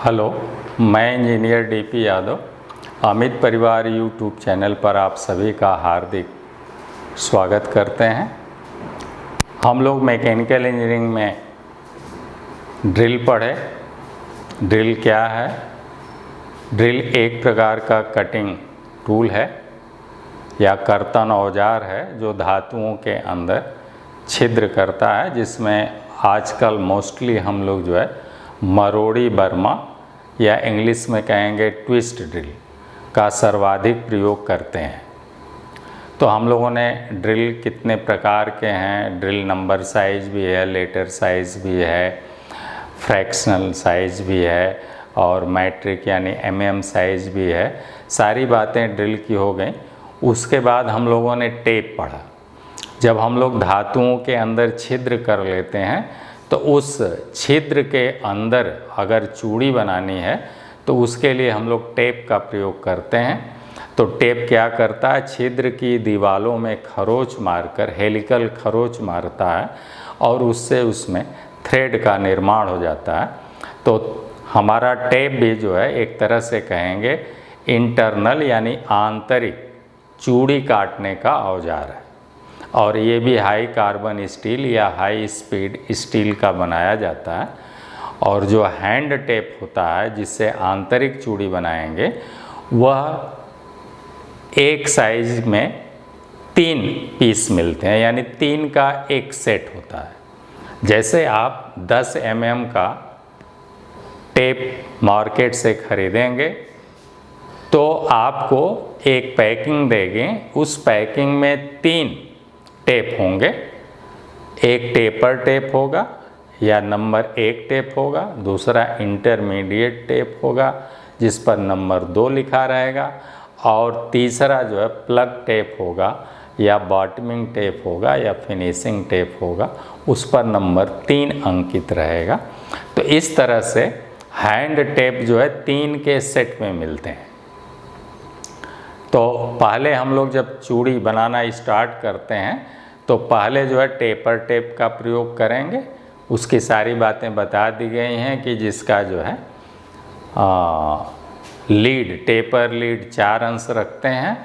Hello, मैं engineer DP Yadav Amit परिवार YouTube channel पर आप सभी का हार्दिक स्वागत करते हैं। हम लोग मैकेनिकल इंजीनियरिंग में ड्रिल पढ़े। ड्रिल क्या है? ड्रिल एक प्रकार का कटिंग टूल है या कर्तन औजार है जो धातुओं के अंदर छिद्र करता है, जिसमें आजकल मोस्टली हम लोग जो है मरोड़ी बर्मा या इंग्लिश में कहेंगे ट्विस्ट ड्रिल का सर्वाधिक प्रयोग करते हैं। तो हम लोगों ने ड्रिल कितने प्रकार के हैं, ड्रिल नंबर साइज भी है, लेटर साइज भी है, फ्रैक्शनल साइज भी है और मैट्रिक यानी एमएम साइज भी है। सारी बातें ड्रिल की हो गई। उसके बाद हम लोगों ने टेप पढ़ा। जब हम लोग धातुओं के अंदर छिद्र कर लेते हैं तो उस छिद्र के अंदर अगर चूड़ी बनानी है तो उसके लिए हम लोग टेप का प्रयोग करते हैं। तो टेप क्या करता है? छिद्र की दीवारों में खरोंच मारकर हेलिकल खरोंच मारता है और उससे उसमें थ्रेड का निर्माण हो जाता है। तो हमारा टेप भी जो है एक तरह से कहेंगे इंटरनल यानी आंतरिक चूड़ी काटने का औजार है और ये भी हाई कार्बन स्टील या हाई स्पीड स्टील का बनाया जाता है। और जो हैंड टेप होता है जिससे आंतरिक चूड़ी बनाएंगे वह एक साइज में 3 पीस मिलते हैं, यानी 3 का एक सेट होता है। जैसे आप 10 mm का टेप मार्केट से खरीदेंगे तो आपको एक पैकिंग देंगे, उस पैकिंग में 3 टेप होंगे। एक टेपर टेप होगा या नंबर 1 टेप होगा, दूसरा इंटरमीडिएट टेप होगा जिस पर नंबर 2 लिखा रहेगा और तीसरा जो है प्लग टेप होगा या बॉटमिंग टेप होगा या फिनिशिंग टेप होगा, उस पर नंबर 3 अंकित रहेगा। तो इस तरह से हैंड टेप जो है 3 के सेट में मिलते हैं। तो पहले हम लोग जब चूड़ी बनाना स्टार्ट करते हैं तो पहले जो है टेपर टेप का प्रयोग करेंगे। उसकी सारी बातें बता दी गई हैं कि जिसका जो है लीड टेपर लीड 4 अंश रखते हैं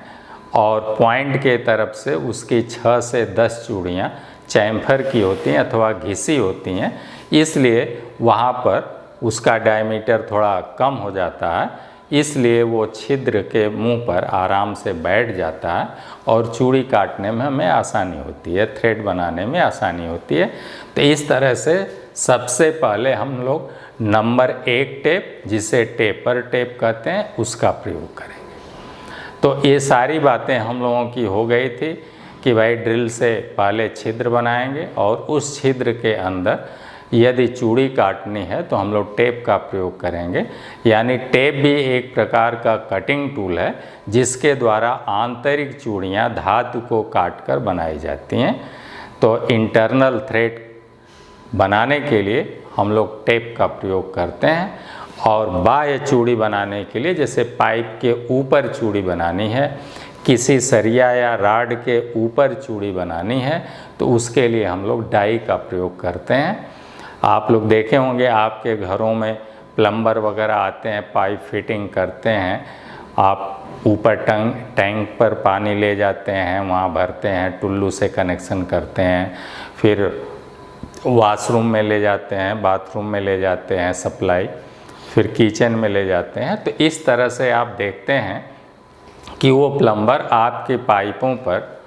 और पॉइंट के तरफ से उसकी 6 से 10 चूड़ियाँ चैम्फर की होती हैं अथवा घिसी होती हैं, इसलिए वहाँ पर उसका डायमीटर थोड़ा कम हो जाता है, इसलिए वो छिद्र के मुंह पर आराम से बैठ जाता है और चूड़ी काटने में हमें आसानी होती है, थ्रेड बनाने में आसानी होती है। तो इस तरह से सबसे पहले हम लोग नंबर 1 टेप, जिसे टेपर टेप कहते हैं, उसका प्रयोग करेंगे। तो ये सारी बातें हम लोगों की हो गई थी कि भाई ड्रिल से पहले छिद्र बनाएंगे और उस छिद्र के अंदर यदि चूड़ी काटनी है तो हम लोग टेप का प्रयोग करेंगे। यानी टेप भी एक प्रकार का कटिंग टूल है जिसके द्वारा आंतरिक चूड़ियाँ धातु को काटकर बनाई जाती हैं। तो इंटरनल थ्रेड बनाने के लिए हम लोग टेप का प्रयोग करते हैं और बाह्य चूड़ी बनाने के लिए, जैसे पाइप के ऊपर चूड़ी बनानी है, किसी सरिया या राड के ऊपर चूड़ी बनानी है, तो उसके लिए हम लोग डाई का प्रयोग करते हैं। आप लोग देखे होंगे आपके घरों में प्लम्बर वगैरह आते हैं, पाइप फिटिंग करते हैं। आप ऊपर टैंक पर पानी ले जाते हैं, वहाँ भरते हैं, टुल्लू से कनेक्शन करते हैं, फिर वॉशरूम में ले जाते हैं, बाथरूम में ले जाते हैं सप्लाई, फिर किचन में ले जाते हैं। तो इस तरह से आप देखते हैं कि वो प्लम्बर आपके पाइपों पर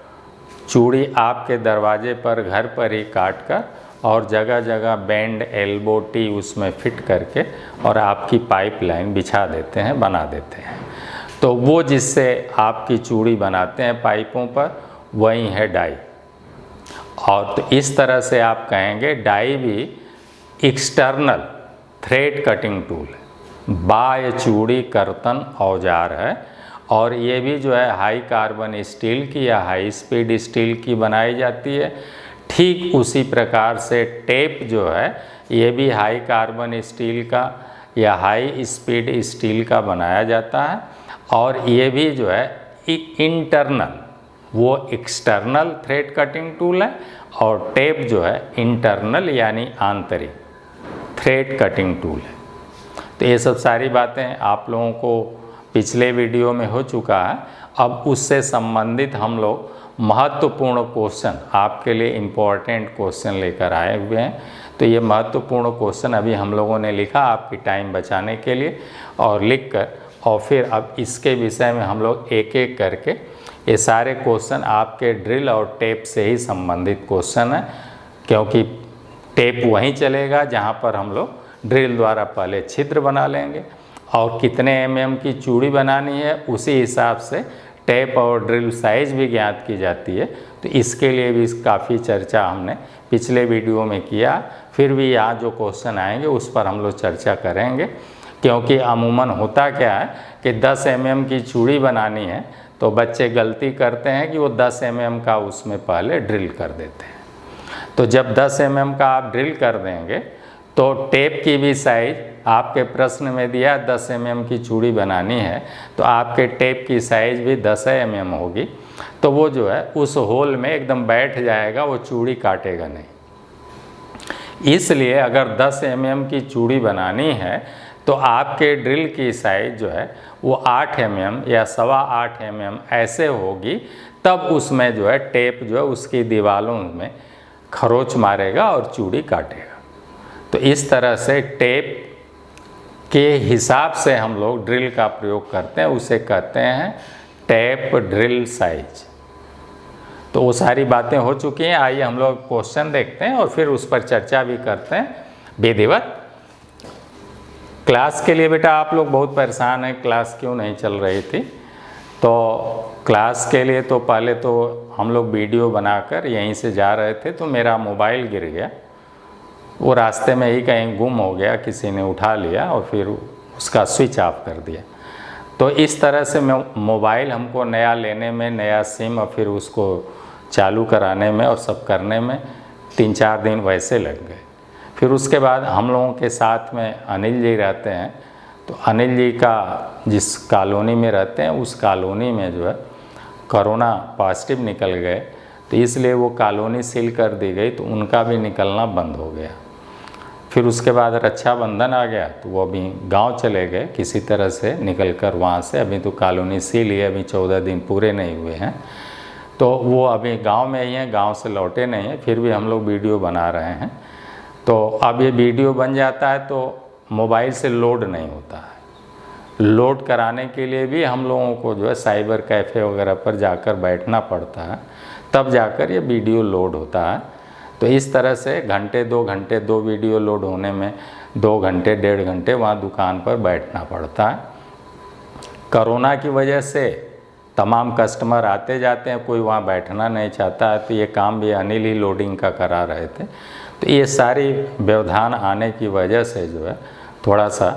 चूड़ी आपके दरवाजे पर घर पर ही काट कर और जगह जगह बेंड एल्बो टी उसमें फिट करके और आपकी पाइपलाइन बिछा देते हैं, बना देते हैं। तो वो जिससे आपकी चूड़ी बनाते हैं पाइपों पर, वही है डाई। और तो इस तरह से आप कहेंगे डाई भी एक्सटर्नल थ्रेड कटिंग टूल है, बाह्य चूड़ी कर्तन औजार है और ये भी जो है हाई कार्बन स्टील की या हाई स्पीड स्टील की बनाई जाती है। ठीक उसी प्रकार से टेप जो है ये भी हाई कार्बन स्टील का या हाई स्पीड स्टील का बनाया जाता है और ये भी जो है इंटरनल, वो एक्सटर्नल थ्रेड कटिंग टूल है और टेप जो है इंटरनल यानी आंतरिक थ्रेड कटिंग टूल है। तो ये सब सारी बातें आप लोगों को पिछले वीडियो में हो चुका है। अब उससे संबंधित हम लोग महत्वपूर्ण क्वेश्चन, आपके लिए इम्पोर्टेंट क्वेश्चन लेकर आए हुए हैं। तो ये महत्वपूर्ण क्वेश्चन अभी हम लोगों ने लिखा आपकी टाइम बचाने के लिए, और लिखकर और फिर अब इसके विषय में हम लोग एक एक करके ये सारे क्वेश्चन आपके ड्रिल और टेप से ही संबंधित क्वेश्चन है, क्योंकि टेप वहीं चलेगा जहाँ पर हम लोग ड्रिल द्वारा पहले छिद्र बना लेंगे और कितने mm की चूड़ी बनानी है उसी हिसाब से टेप और ड्रिल साइज भी ज्ञात की जाती है। तो इसके लिए भी काफ़ी चर्चा हमने पिछले वीडियो में किया। फिर भी यहाँ जो क्वेश्चन आएंगे उस पर हम लोग चर्चा करेंगे, क्योंकि अमूमन होता क्या है कि 10 mm की चूड़ी बनानी है तो बच्चे गलती करते हैं कि वो 10 mm का उसमें पहले ड्रिल कर देते हैं। तो जब 10 mm का आप ड्रिल कर देंगे तो टेप की भी साइज आपके प्रश्न में दिया 10 mm की चूड़ी बनानी है, तो आपके टेप की साइज भी 10 mm होगी। तो वो जो है उस होल में एकदम बैठ जाएगा, वो चूड़ी काटेगा नहीं। इसलिए अगर 10 mm की चूड़ी बनानी है तो आपके ड्रिल की साइज जो है वो 8 mm या 8.25 mm ऐसे होगी, तब उसमें जो है टेप जो है उसकी दीवारों में खरोच मारेगा और चूड़ी काटेगा। तो इस तरह से टेप के हिसाब से हम लोग ड्रिल का प्रयोग करते हैं, उसे कहते हैं टेप ड्रिल साइज। तो वो सारी बातें हो चुकी हैं। आइए हम लोग क्वेश्चन देखते हैं और फिर उस पर चर्चा भी करते हैं विधिवत। क्लास के लिए बेटा आप लोग बहुत परेशान हैं, क्लास क्यों नहीं चल रही थी। तो क्लास के लिए तो पहले तो हम लोग वीडियो बनाकर यहीं से जा रहे थे तो मेरा मोबाइल गिर गया, वो रास्ते में ही कहीं गुम हो गया, किसी ने उठा लिया और फिर उसका स्विच ऑफ कर दिया। तो इस तरह से मोबाइल हमको नया लेने में, नया सिम और फिर उसको चालू कराने में और सब करने में 3-4 दिन वैसे लग गए। फिर उसके बाद हम लोगों के साथ में अनिल जी रहते हैं, तो अनिल जी का जिस कॉलोनी में रहते हैं उस कॉलोनी में जो है कोरोना पॉजिटिव निकल गए, तो इसलिए वो कॉलोनी सील कर दी गई, तो उनका भी निकलना बंद हो गया। फिर उसके बाद रक्षाबंधन आ गया तो वो अभी गांव चले गए किसी तरह से निकल कर वहाँ से। अभी तो कॉलोनी सील ही है, अभी 14 दिन पूरे नहीं हुए हैं, तो वो अभी गांव में ही हैं, गांव से लौटे नहीं हैं। फिर भी हम लोग वीडियो बना रहे हैं। तो अब ये वीडियो बन जाता है तो मोबाइल से लोड नहीं होता है। लोड कराने के लिए भी हम लोगों को जो है साइबर कैफ़े वगैरह पर जाकर बैठना पड़ता है, तब जाकर ये वीडियो लोड होता है। तो इस तरह से घंटे 2 घंटे 2 वीडियो लोड होने में 2 घंटे 1.5 घंटे वहाँ दुकान पर बैठना पड़ता है। कोरोना की वजह से तमाम कस्टमर आते जाते हैं, कोई वहाँ बैठना नहीं चाहता है, तो ये काम भी अनिल ही लोडिंग का करा रहे थे। तो ये सारी व्यवधान आने की वजह से जो है थोड़ा सा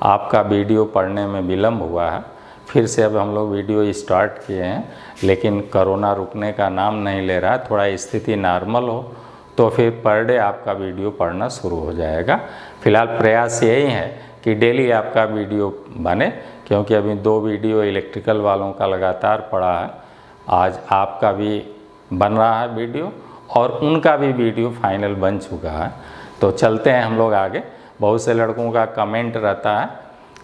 आपका वीडियो पढ़ने में विलम्ब हुआ है। फिर से अब हम लोग वीडियो स्टार्ट किए हैं, लेकिन कोरोना रुकने का नाम नहीं ले रहा है। थोड़ा स्थिति नॉर्मल हो तो फिर पर डे आपका वीडियो पढ़ना शुरू हो जाएगा। फिलहाल प्रयास यही है कि डेली आपका वीडियो बने, क्योंकि अभी 2 वीडियो इलेक्ट्रिकल वालों का लगातार पड़ा है। आज आपका भी बन रहा है वीडियो और उनका भी वीडियो फाइनल बन चुका है। तो चलते हैं हम लोग आगे। बहुत से लड़कों का कमेंट रहता है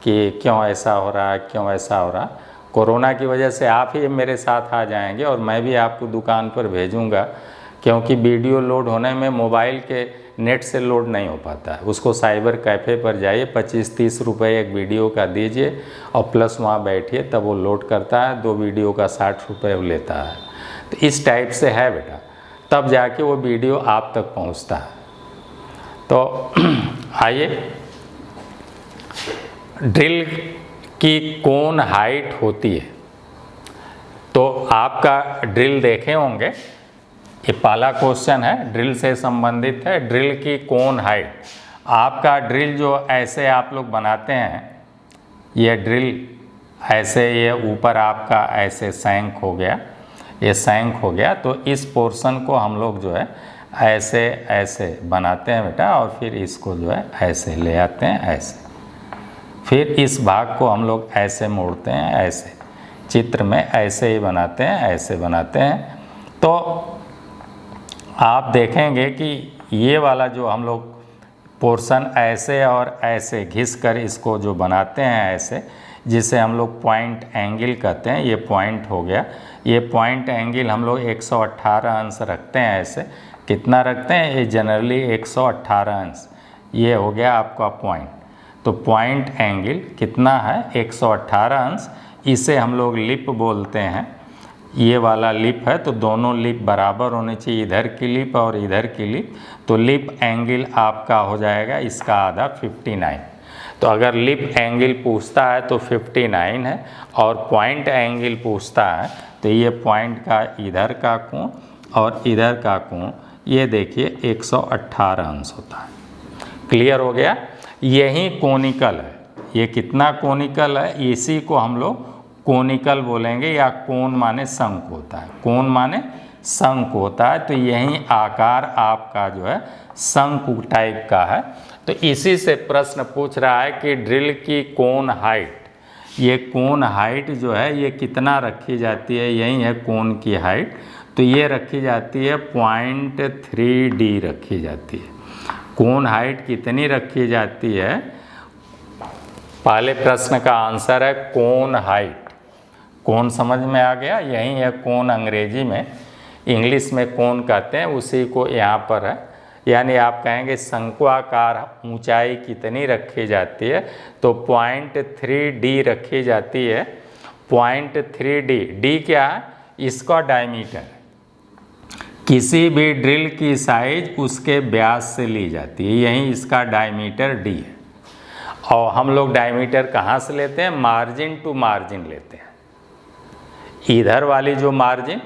कि क्यों ऐसा हो रहा है, क्यों ऐसा हो रहा है। कोरोना की वजह से आप ही मेरे साथ आ जाएंगे और मैं भी आपको दुकान पर भेजूंगा, क्योंकि वीडियो लोड होने में मोबाइल के नेट से लोड नहीं हो पाता है। उसको साइबर कैफ़े पर जाइए, 25-30 रुपये एक वीडियो का दीजिए और प्लस वहाँ बैठिए, तब वो लोड करता है। 2 वीडियो का 60 रुपये लेता है। तो इस टाइप से है बेटा, तब जाके वो वीडियो आप तक पहुँचता है। तो आइए, ड्रिल की कौन हाइट होती है। तो आपका ड्रिल देखे होंगे, ये पहला क्वेश्चन है, ड्रिल से संबंधित है। ड्रिल की कौन हाइट। आपका ड्रिल जो ऐसे आप लोग बनाते हैं, ये ड्रिल ऐसे, ये ऊपर आपका ऐसे सैंक हो गया, ये सैंक हो गया। तो इस पोर्शन को हम लोग जो है ऐसे ऐसे बनाते हैं बेटा, और फिर इसको जो है ऐसे ले आते हैं ऐसे। फिर इस भाग को हम लोग ऐसे मोड़ते हैं, ऐसे चित्र में ऐसे ही बनाते हैं, ऐसे बनाते हैं। तो आप देखेंगे कि ये वाला जो हम लोग पोर्शन ऐसे और ऐसे घिस कर इसको जो बनाते हैं ऐसे, जिसे हम लोग पॉइंट एंगल कहते हैं, ये पॉइंट हो गया। ये पॉइंट एंगल हम लोग 118 अंश रखते हैं ऐसे। कितना रखते हैं? ये जनरली 118 अंश। ये हो गया आपका पॉइंट। तो पॉइंट एंगल कितना है? 118 अंश। इसे हम लोग लिप बोलते हैं। ये वाला लिप है तो दोनों लिप बराबर होने चाहिए, इधर की लिप और इधर की लिप। तो लिप एंगल आपका हो जाएगा इसका आधा 59। तो अगर लिप एंगल पूछता है तो 59 है, और पॉइंट एंगल पूछता है तो ये पॉइंट का इधर का कोण और इधर का कोण ये देखिए 118 अंश होता है। क्लियर हो गया? यही कोनिकल है। ये कितना कोनिकल है? इसी को हम लोग कोनिकल बोलेंगे, या कोण माने शंकु होता है। कोण माने शंकु होता है। तो यही आकार आपका जो है शंकु टाइप का है। तो इसी से प्रश्न पूछ रहा है कि ड्रिल की कोण हाइट, ये कोण हाइट जो है ये कितना रखी जाती है? यही है कोण की हाइट। तो ये रखी जाती है 0.3D रखी जाती है। कोण हाइट कितनी रखी जाती है? पहले प्रश्न का आंसर है कोण हाइट। कोण समझ में आ गया? यही है कोण, अंग्रेजी में, इंग्लिश में कोण कहते हैं, उसी को यहाँ पर है। यानी आप कहेंगे शंक्वाकार ऊंचाई कितनी रखी जाती है? तो 0.3D रखी जाती है। 0.3D, D क्या है? इसका डायमीटर। किसी भी ड्रिल की साइज उसके व्यास से ली जाती है, यही इसका डायमीटर D है। और हम लोग डायमीटर कहाँ से लेते हैं? मार्जिन टू मार्जिन लेते हैं। इधर वाली जो मार्जिन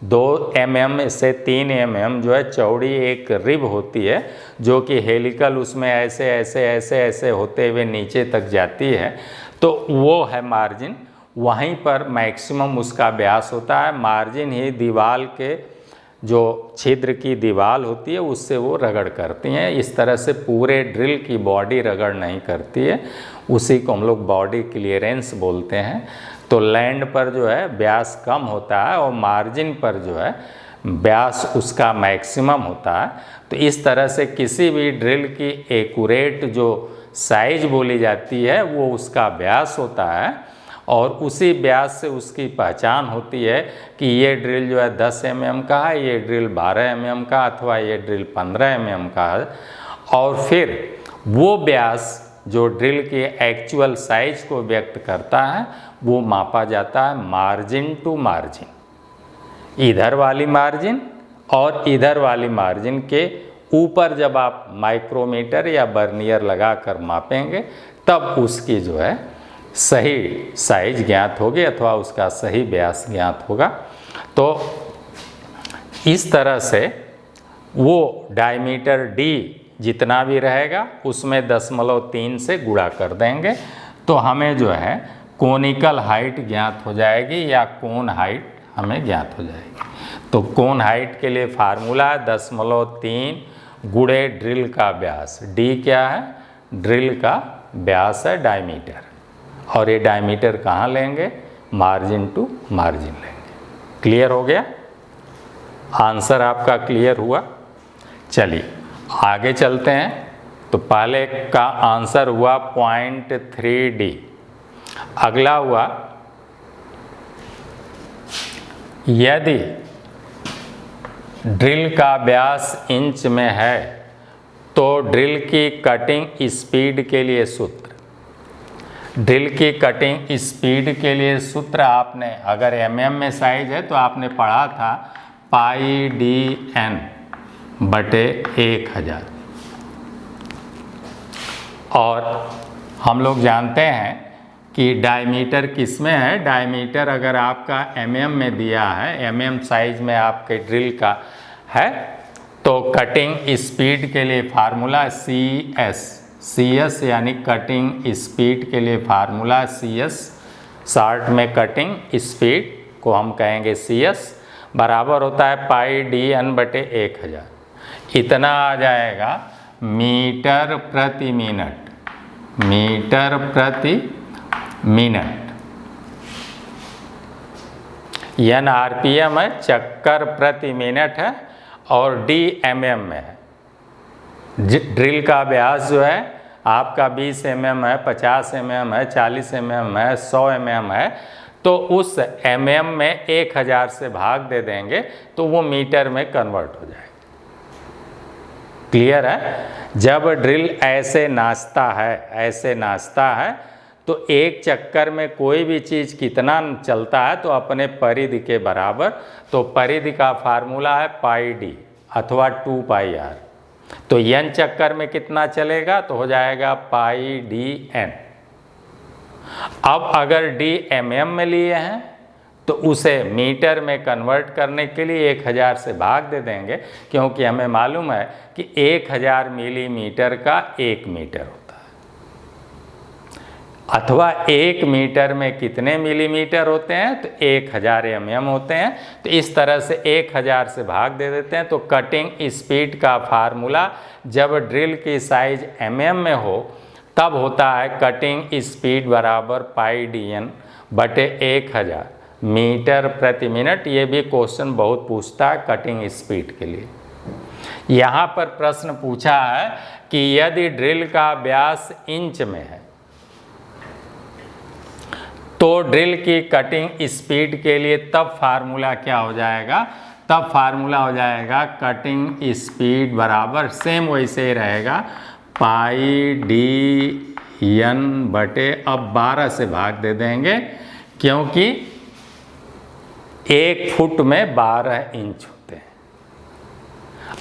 2 mm से 3 mm जो है चौड़ी एक रिब होती है, जो कि हेलिकल उसमें ऐसे ऐसे ऐसे ऐसे होते हुए नीचे तक जाती है, तो वो है मार्जिन। वहीं पर मैक्सिमम उसका व्यास होता है। मार्जिन ही दीवार के जो छिद्र की दीवार होती है उससे वो रगड़ करती हैं। इस तरह से पूरे ड्रिल की बॉडी रगड़ नहीं करती है, उसी को हम लोग बॉडी क्लियरेंस बोलते हैं। तो लैंड पर जो है व्यास कम होता है और मार्जिन पर जो है व्यास उसका मैक्सिमम होता है। तो इस तरह से किसी भी ड्रिल की एक्यूरेट जो साइज बोली जाती है वो उसका व्यास होता है, और उसी व्यास से उसकी पहचान होती है कि ये ड्रिल जो है 10 mm का है, ये ड्रिल 12 mm का, अथवा ये ड्रिल 15 mm का है। और फिर वो व्यास जो ड्रिल की एक्चुअल साइज को व्यक्त करता है वो मापा जाता है मार्जिन टू मार्जिन। इधर वाली मार्जिन और इधर वाली मार्जिन के ऊपर जब आप माइक्रोमीटर या बर्नियर लगाकर मापेंगे तब उसकी जो है सही साइज ज्ञात होगी अथवा उसका सही व्यास ज्ञात होगा। तो इस तरह से वो डायमीटर D जितना भी रहेगा उसमें 0.3 से गुणा कर देंगे तो हमें जो है कोनिकल हाइट ज्ञात हो जाएगी, या कोण हाइट हमें ज्ञात हो जाएगी। तो कोण हाइट के लिए फार्मूला है 0.3 गुणे ड्रिल का व्यास। D क्या है? ड्रिल का व्यास है डायमीटर, और ये डायमीटर कहाँ लेंगे? मार्जिन टू मार्जिन लेंगे। क्लियर हो गया? आंसर आपका क्लियर हुआ? चलिए आगे चलते हैं। तो पहले का आंसर हुआ 0.3D। अगला हुआ, यदि ड्रिल का व्यास इंच में है तो ड्रिल की कटिंग स्पीड के लिए सूत्र। ड्रिल की कटिंग स्पीड के लिए सूत्र आपने, अगर mm में साइज है तो आपने पढ़ा था πDN बटे 1000। और हम लोग जानते हैं कि डायमीटर किस में है? डायमीटर अगर आपका mm में दिया है, mm साइज में आपके ड्रिल का है, तो कटिंग स्पीड के लिए फार्मूला CS यानी कटिंग स्पीड के लिए फार्मूला CS, शॉर्ट में कटिंग स्पीड को हम कहेंगे CS, बराबर होता है πDN बटे 1000। इतना आ जाएगा मीटर प्रति मिनट। मीटर प्रति मिनट। N RPM है, चक्कर प्रति मिनट है, और D mm में है। ड्रिल का व्यास जो है आपका 20 mm है, 50 mm है, 40 mm है, 100 mm है, तो उस mm में 1000 से भाग दे देंगे तो वो मीटर में कन्वर्ट हो जाएगा। क्लियर है? जब ड्रिल ऐसे नाचता है तो एक चक्कर में कोई भी चीज़ कितना चलता है तो अपने परिधि के बराबर, तो परिधि का फार्मूला है पाई डी अथवा 2 पाई आर। तो n चक्कर में कितना चलेगा तो हो जाएगा पाई डी एन। अब अगर d mm में लिए हैं तो उसे मीटर में कन्वर्ट करने के लिए 1000 से भाग दे देंगे, क्योंकि हमें मालूम है कि 1000 मिलीमीटर का 1 मीटर होता है, अथवा 1 मीटर में कितने मिलीमीटर होते हैं तो 1000 mm होते हैं। तो इस तरह से 1000 से भाग दे देते हैं। तो कटिंग स्पीड का फार्मूला जब ड्रिल की साइज mm में हो तब होता है कटिंग स्पीड बराबर पाई डी एन बटे 1000 मीटर प्रति मिनट। ये भी क्वेश्चन बहुत पूछता है कटिंग स्पीड के लिए। यहाँ पर प्रश्न पूछा है कि यदि ड्रिल का व्यास इंच में है तो ड्रिल की कटिंग स्पीड के लिए तब फार्मूला क्या हो जाएगा? तब फार्मूला हो जाएगा कटिंग स्पीड बराबर सेम वैसे ही रहेगा पाई डी एन बटे, अब 12 से भाग दे देंगे क्योंकि 1 फुट में 12 इंच होते हैं।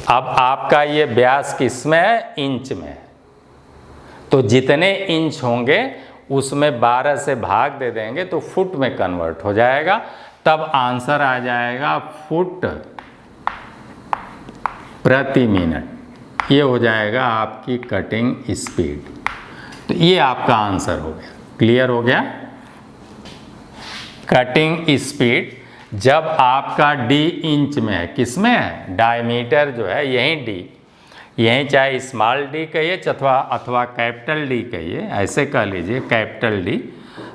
अब आपका ये व्यास किस में है? इंच में है। तो जितने इंच होंगे उसमें 12 से भाग दे देंगे तो फुट में कन्वर्ट हो जाएगा। तब आंसर आ जाएगा फुट प्रति मिनट। ये हो जाएगा आपकी कटिंग स्पीड। तो ये आपका आंसर हो गया। क्लियर हो गया? कटिंग स्पीड जब आपका डी इंच में है, किस में है? डायमीटर जो है यही डी, यहीं चाहे स्मॉल डी कहिए अथवा कैपिटल डी कहिए, ऐसे कह लीजिए कैपिटल डी।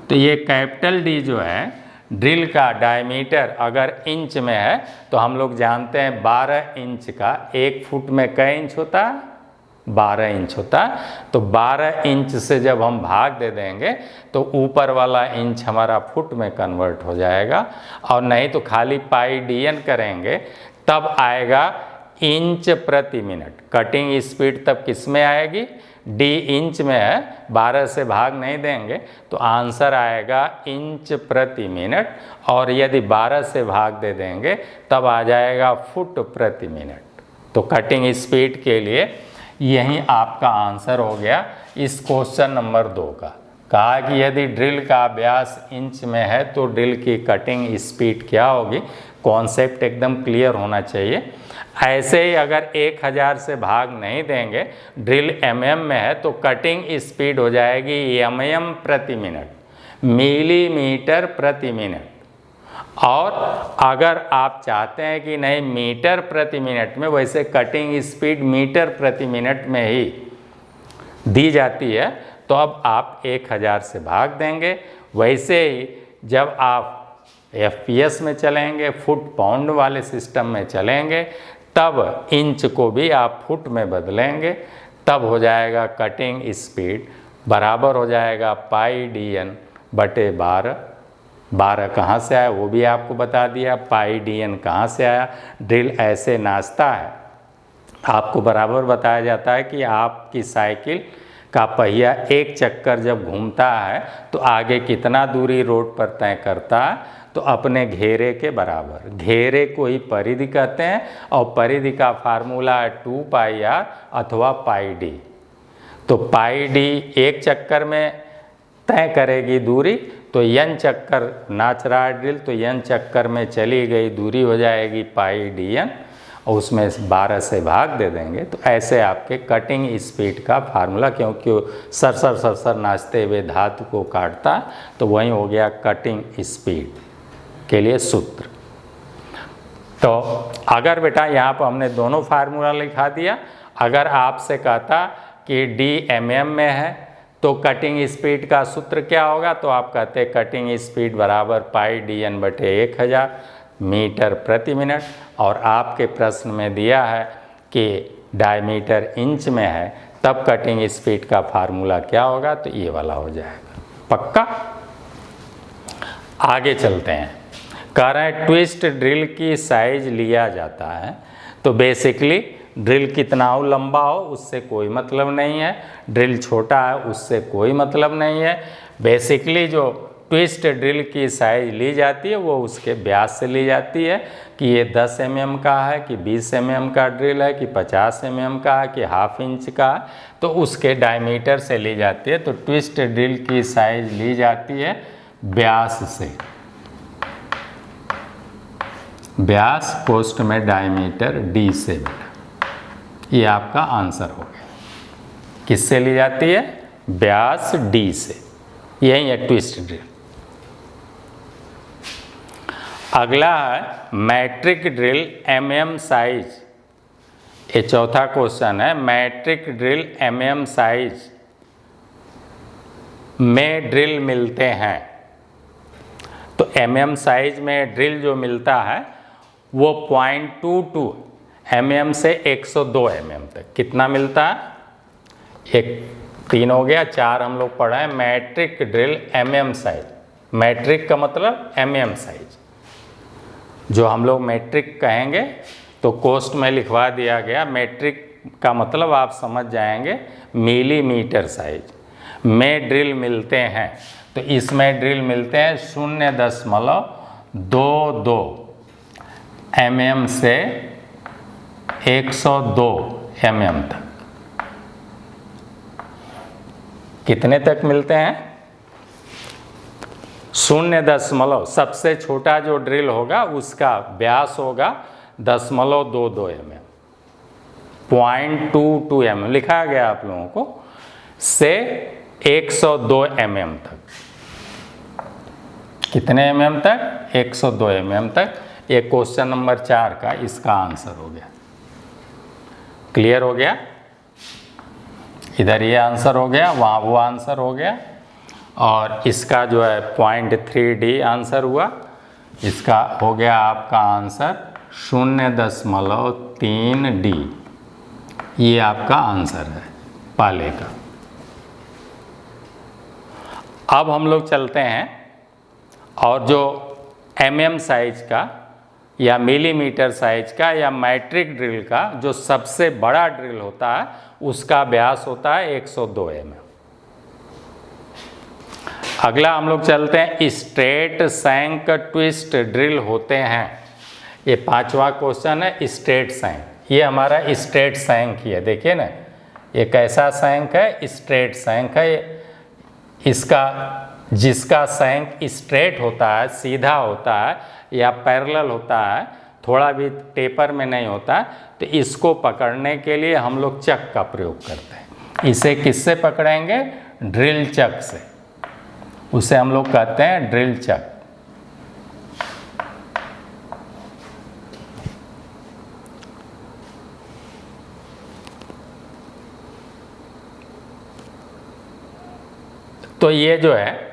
तो ये कैपिटल डी जो है ड्रिल का डायमीटर अगर इंच में है तो हम लोग जानते हैं 12 इंच का 1 फुट में कै इंच होता है? 12 इंच होता है। तो 12 इंच से जब हम भाग दे देंगे तो ऊपर वाला इंच हमारा फुट में कन्वर्ट हो जाएगा, और नहीं तो खाली पाई डी एन करेंगे तब आएगा इंच प्रति मिनट। कटिंग स्पीड तब किस में आएगी? डी इंच में है, 12 से भाग नहीं देंगे तो आंसर आएगा इंच प्रति मिनट, और यदि 12 से भाग दे देंगे तब आ जाएगा फुट प्रति मिनट। तो कटिंग स्पीड के लिए यही आपका आंसर हो गया इस क्वेश्चन नंबर 2 का। कहा कि यदि ड्रिल का व्यास इंच में है तो ड्रिल की कटिंग स्पीड क्या होगी? कॉन्सेप्ट एकदम क्लियर होना चाहिए। ऐसे ही अगर 1000 से भाग नहीं देंगे, ड्रिल mm में है तो कटिंग स्पीड हो जाएगी mm प्रति मिनट, मिलीमीटर प्रति मिनट। और अगर आप चाहते हैं कि नहीं मीटर प्रति मिनट में, वैसे कटिंग स्पीड मीटर प्रति मिनट में ही दी जाती है, तो अब आप 1000 से भाग देंगे। वैसे ही जब आप FPS में चलेंगे, फुट पाउंड वाले सिस्टम में चलेंगे, तब इंच को भी आप फुट में बदलेंगे, तब हो जाएगा कटिंग स्पीड बराबर हो जाएगा पाई डी एन बटे 12। 12 कहाँ से आया वो भी आपको बता दिया। पाई डी एन कहाँ से आया? ड्रिल ऐसे नाचता है, आपको बराबर बताया जाता है कि आपकी साइकिल का पहिया एक चक्कर जब घूमता है तो आगे कितना दूरी रोड पर तय करता है, तो अपने घेरे के बराबर। घेरे को ही परिधि कहते हैं, और परिधि का फार्मूला है 2 पाई आर अथवा पाई डी। तो पाई डी एक चक्कर में तय करेगी दूरी, तो n चक्कर नाच रहा है ड्रिल, तो n चक्कर में चली गई दूरी हो जाएगी पाई डी एन, और उसमें 12 से भाग दे देंगे। तो ऐसे आपके कटिंग स्पीड का फार्मूला, क्योंकि वो सरसर नाचते हुए धातु को काटता, तो वही हो गया कटिंग स्पीड के लिए सूत्र। तो अगर बेटा यहाँ पर हमने दोनों फार्मूला लिखा दिया, अगर आपसे कहता कि डी mm में है तो कटिंग स्पीड का सूत्र क्या होगा, तो आप कहते कटिंग स्पीड बराबर पाई डी एन बटे 1000 मीटर प्रति मिनट। और आपके प्रश्न में दिया है कि डायमीटर इंच में है, तब कटिंग स्पीड का फार्मूला क्या होगा, तो ये वाला हो जाएगा। पक्का? आगे चलते हैं। कह रहे हैं ट्विस्ट ड्रिल की साइज लिया जाता है, तो बेसिकली ड्रिल कितना हो, लंबा हो, उससे कोई मतलब नहीं है। ड्रिल छोटा है, उससे कोई मतलब नहीं है। बेसिकली जो ट्विस्ट ड्रिल की साइज ली जाती है वो उसके व्यास से ली जाती है कि ये 10 mm का है कि 20 mm का ड्रिल है कि 50 mm का है कि ½ इंच का है, तो उसके डायमीटर से ली जाती है। तो ट्विस्ट ड्रिल की साइज ली जाती है व्यास से। व्यास पोस्ट में डायमीटर D से। ये आपका आंसर हो गया। किससे ली जाती है? व्यास D से। यही है ट्विस्ट ड्रिल। अगला है मैट्रिक ड्रिल mm साइज। ये चौथा क्वेश्चन है। मैट्रिक ड्रिल mm साइज में ड्रिल मिलते हैं। तो mm साइज में ड्रिल जो मिलता है वो 0.22 mm से 102 mm तक कितना मिलता है? एक 3 हो गया, 4 हम लोग पढ़ा है। Metric drill mm size, metric का मतलब mm साइज, जो हम लोग मैट्रिक कहेंगे तो कोष्ठ में लिखवा दिया गया। मैट्रिक का मतलब आप समझ जाएंगे मिलीमीटर साइज में ड्रिल मिलते हैं। तो इसमें ड्रिल मिलते हैं 0.22 mm से 102 mm तक। कितने तक मिलते हैं? 0. सबसे छोटा जो ड्रिल होगा उसका व्यास होगा 0.22 mm, 0.22 mm लिखा गया आप लोगों को, से 102 mm तक। कितने mm तक? 102 mm तक। ये क्वेश्चन नंबर 4 का इसका आंसर हो गया। क्लियर हो गया? इधर ये आंसर हो गया, वहाँ वो आंसर हो गया, और इसका जो है 0.3D आंसर हुआ। इसका हो गया आपका आंसर 0.3D। ये आपका आंसर है पाले का। अब हम लोग चलते हैं और जो mm साइज का या मिलीमीटर साइज का या मैट्रिक ड्रिल का जो सबसे बड़ा ड्रिल होता है उसका व्यास होता है 102 mm। अगला हम लोग चलते हैं स्ट्रेट सैंक ट्विस्ट ड्रिल होते हैं। ये 5वां क्वेश्चन है, स्ट्रेट सैंक। ये हमारा स्ट्रेट सैंक ही है, देखिए ना, ये कैसा सैंक है? स्ट्रेट सैंक है। इसका जिसका सैंक स्ट्रेट होता है, सीधा होता है या पैरेलल होता है, थोड़ा भी टेपर में नहीं होता, तो इसको पकड़ने के लिए हम लोग चक का प्रयोग करते हैं। इसे किससे पकड़ेंगे? ड्रिल चक से। उसे हम लोग कहते हैं ड्रिल चक। तो ये जो है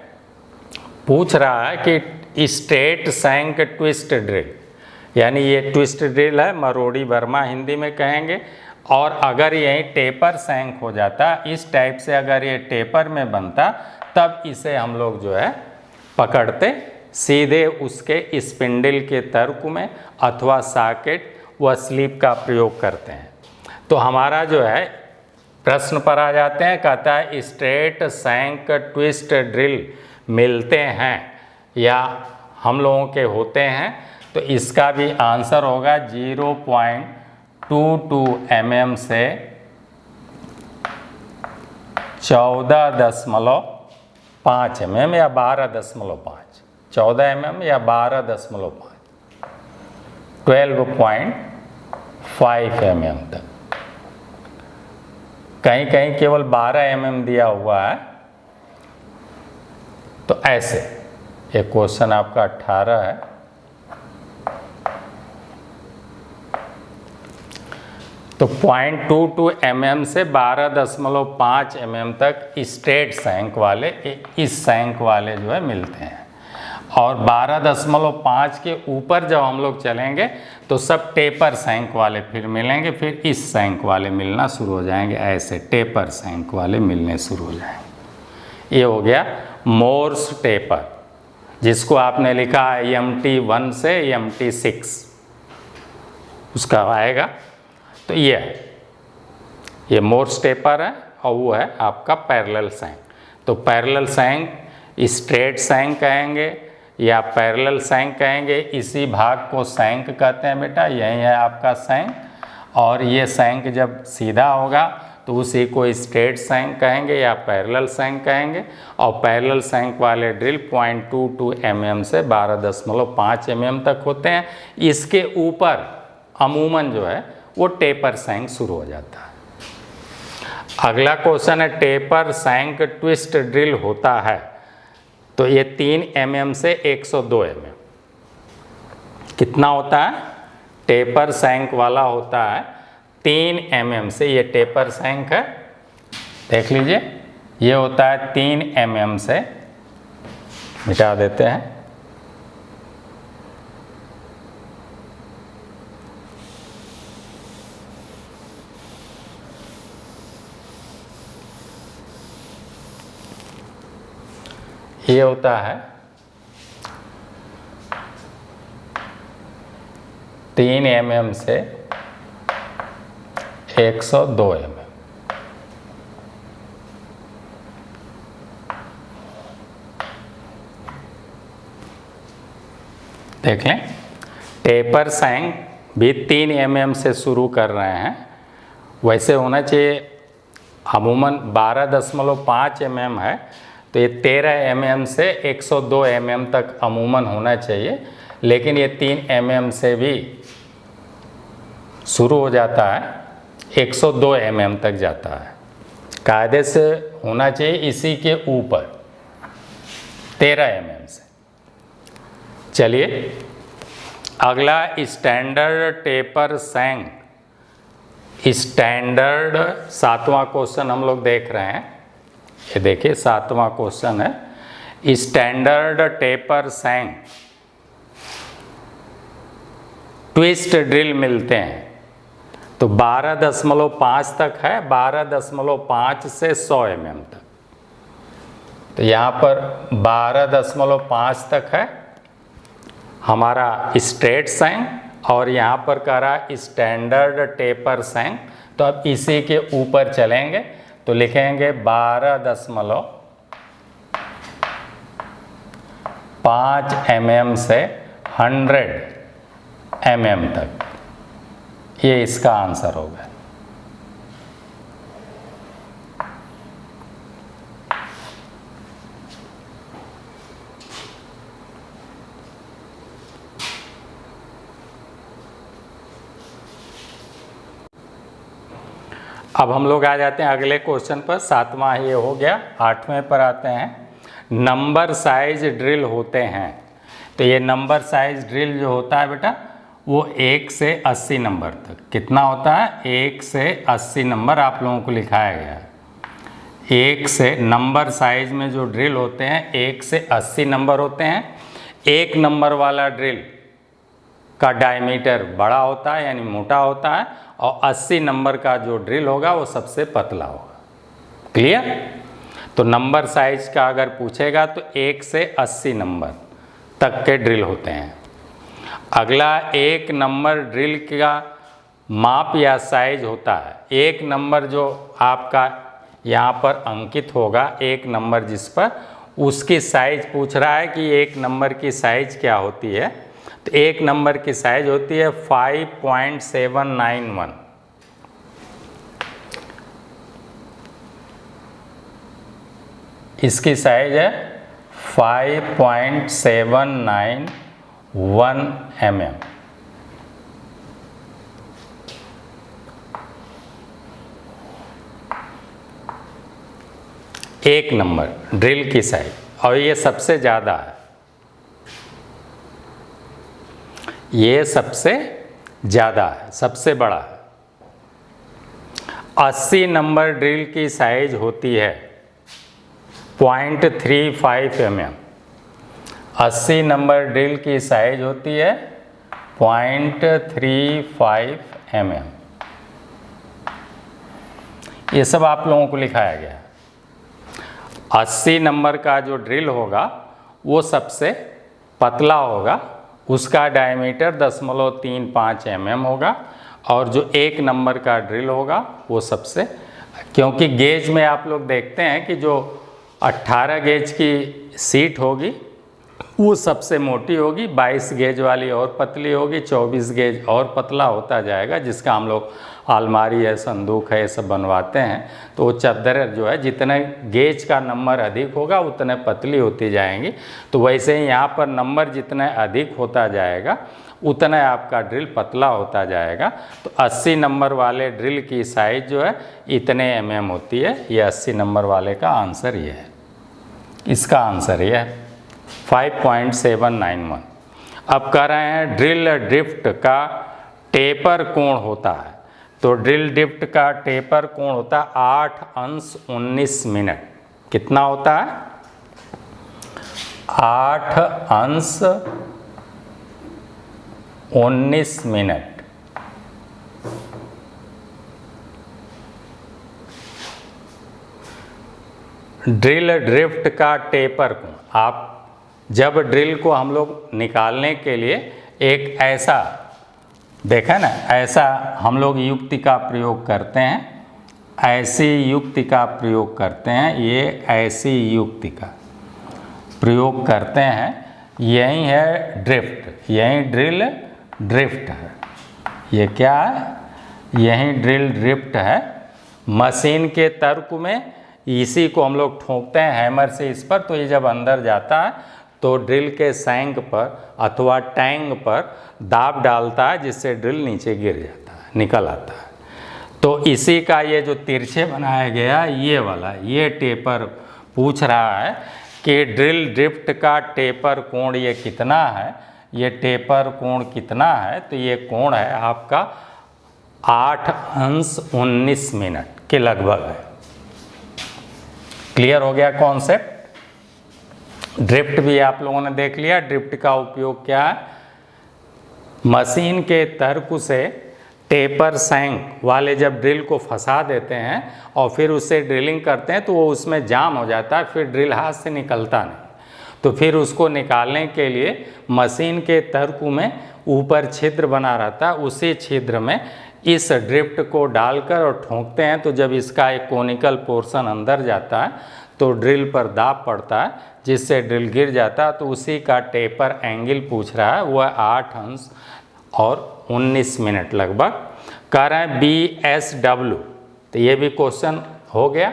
पूछ रहा है कि स्ट्रेट सैंक ट्विस्ट ड्रिल, यानी ये ट्विस्ट ड्रिल है, मरोड़ी वर्मा हिंदी में कहेंगे। और अगर यही टेपर सैंक हो जाता, इस टाइप से अगर ये टेपर में बनता, तब इसे हम लोग जो है पकड़ते सीधे उसके स्पिंडल के तर्क में अथवा सॉकेट व स्लिप का प्रयोग करते हैं। तो हमारा जो है प्रश्न पर आ जाते हैं, कहता है स्ट्रेट सैंक ट्विस्ट ड्रिल मिलते हैं या हम लोगों के होते हैं, तो इसका भी आंसर होगा 0.22 mm से 14.5 mm या 12.5, 14 mm या 12.5, 12.5 mm तक। कहीं कहीं केवल 12 mm दिया हुआ है। तो ऐसे ये क्वेश्चन आपका 18 है। तो 0.22 mm से 12.5 mm तक स्ट्रेट सैंक वाले, इस सैंक वाले जो है मिलते हैं। और 12.5 के ऊपर जब हम लोग चलेंगे तो सब टेपर सैंक वाले फिर मिलेंगे, फिर इस सैंक वाले मिलना शुरू हो जाएंगे, ऐसे टेपर सैंक वाले मिलने शुरू हो जाएंगे। ये हो गया मोर्स टेपर, जिसको आपने लिखा है MT1 से MT6 उसका आएगा। तो ये है, ये मोर्स टेपर है और वो है आपका पैरेलल सैंक। तो पैरेलल सैंक स्ट्रेट सैंक कहेंगे या पैरेलल सैंक कहेंगे, इसी भाग को सैंक कहते हैं बेटा, यही है आपका सैंक। और ये सैंक जब सीधा होगा तो उसी को स्ट्रेट सैंक कहेंगे या पैरेलल सैंक कहेंगे। और पैरेलल सैंक वाले ड्रिल 0.22 mm से 12.5 mm तक होते हैं। इसके ऊपर अमूमन जो है वो टेपर सैंक शुरू हो जाता है। अगला क्वेश्चन है टेपर सैंक ट्विस्ट ड्रिल होता है, तो ये 3 mm से 102 mm कितना होता है? टेपर सैंक वाला होता है 3 mm से, ये टेपर सैंक है, देख लीजिए, ये होता है 3 mm से, मिटा देते हैं। ये होता है 3 mm से 102 mm। देख लें, टेपर सैंक भी 3 mm से शुरू कर रहे हैं, वैसे होना चाहिए अमूमन 12.5 mm है, तो ये 13 mm से 102 mm तक अमूमन होना चाहिए, लेकिन ये 3 mm से भी शुरू हो जाता है, 102 mm तक जाता है। कायदे से होना चाहिए इसी के ऊपर 13 mm से। चलिए अगला स्टैंडर्ड टेपर सैंक, स्टैंडर्ड 7वां क्वेश्चन हम लोग देख रहे हैं। ये देखिए 7वां क्वेश्चन है स्टैंडर्ड टेपर सैंक ट्विस्ट ड्रिल मिलते हैं, तो 12.5 तक है, 12.5 से 100 mm तक। तो यहाँ पर 12.5 तक है हमारा स्ट्रेट सैंक और यहाँ पर कह रहा स्टैंडर्ड टेपर सैंक। तो अब इसी के ऊपर चलेंगे तो लिखेंगे 12.5 mm से 100 mm तक, ये इसका आंसर होगा। अब हम लोग आ जाते हैं अगले क्वेश्चन पर। 7वां ये हो गया। 8वें पर आते हैं। नंबर साइज ड्रिल होते हैं, तो ये नंबर साइज ड्रिल जो होता है बेटा वो 1 से 80 नंबर तक कितना होता है? 1 से 80 नंबर आप लोगों को लिखाया गया है। 1 से नंबर साइज में जो ड्रिल होते हैं 1 से 80 नंबर होते हैं। 1 नंबर वाला ड्रिल का डायमीटर बड़ा होता है यानी मोटा होता है, और 80 नंबर का जो ड्रिल होगा वो सबसे पतला होगा। क्लियर? तो नंबर साइज का अगर पूछेगा तो 1 से 80 नंबर तक के ड्रिल होते हैं। अगला 1 नंबर ड्रिल का माप या साइज होता है। 1 नंबर जो आपका यहाँ पर अंकित होगा, 1 नंबर जिस पर, उसकी साइज पूछ रहा है कि 1 नंबर की साइज क्या होती है। तो 1 नंबर की साइज होती है 5.791। इसकी साइज है 5.791 mm। एक नंबर ड्रिल की साइज, और ये सबसे ज़्यादा है, ये सबसे ज़्यादा है, सबसे बड़ा है। 80 नंबर ड्रिल की साइज होती है 0.35 mm। 80 नंबर ड्रिल की साइज होती है 0.35 mm। ये सब आप लोगों को लिखाया गया। 80 नंबर का जो ड्रिल होगा वो सबसे पतला होगा, उसका डायमीटर 0.35 mm होगा, और जो 1 नंबर का ड्रिल होगा वो सबसे, क्योंकि गेज में आप लोग देखते हैं कि जो 18 गेज की सीट होगी वो सबसे मोटी होगी, 22 गेज वाली और पतली होगी, 24 गेज और पतला होता जाएगा, जिसका हम लोग अलमारी है, संदूक है, ये सब बनवाते हैं। तो वो चादर जो है जितने गेज का नंबर अधिक होगा उतने पतली होती जाएंगी। तो वैसे ही यहाँ पर नंबर जितना अधिक होता जाएगा उतना आपका ड्रिल पतला होता जाएगा। तो 80 नंबर वाले ड्रिल की साइज जो है इतने mm होती है। ये 80 नंबर वाले का आंसर ये है, इसका आंसर ये है 5.791। अब कह रहे हैं ड्रिल ड्रिफ्ट का टेपर कोण होता है। तो ड्रिल ड्रिफ्ट का टेपर कोण होता है 8 अंश 19 मिनट। कितना होता है? 8 अंश 19 मिनट। ड्रिल ड्रिफ्ट का टेपर कोण, आप जब ड्रिल को हम लोग निकालने के लिए एक ऐसा देखा ना, ऐसा हम लोग युक्ति का प्रयोग करते हैं, ऐसी युक्ति का प्रयोग करते हैं, ये ऐसी युक्ति का प्रयोग करते हैं। यही है ड्रिफ्ट, यही ड्रिल ड्रिफ्ट है। ये क्या है? यही ड्रिल ड्रिफ्ट है। मशीन के तर्क में इसी को हम लोग ठोकते हैं हैमर से इस पर, तो ये जब अंदर जाता है तो ड्रिल के सैंक पर अथवा टैंग पर दाब डालता है, जिससे ड्रिल नीचे गिर जाता है, निकल आता है। तो इसी का ये जो तिरछे बनाया गया ये वाला, ये टेपर पूछ रहा है कि ड्रिल ड्रिफ्ट का टेपर कोण ये कितना है, ये टेपर कोण कितना है। तो ये कोण है आपका 8 अंश 19 मिनट के लगभग है। क्लियर हो गया कॉन्सेप्ट? ड्रिफ्ट भी आप लोगों ने देख लिया। ड्रिफ्ट का उपयोग क्या है? मशीन के तर्क से टेपर सैंक वाले जब ड्रिल को फंसा देते हैं और फिर उससे ड्रिलिंग करते हैं तो वो उसमें जाम हो जाता है, फिर ड्रिल हाथ से निकलता नहीं। तो फिर उसको निकालने के लिए मशीन के तर्क में ऊपर छिद्र बना रहता है, उसी छिद्र में इस ड्रिफ्ट को डालकर और ठोकते हैं। तो जब इसका एक कोनिकल पोर्शन अंदर जाता है तो ड्रिल पर दाब पड़ता है, जिससे ड्रिल गिर जाता है। तो उसी का टेपर एंगल पूछ रहा है, वह 8 अंश और 19 मिनट लगभग। कह रहे हैं BSW। तो ये भी क्वेश्चन हो गया,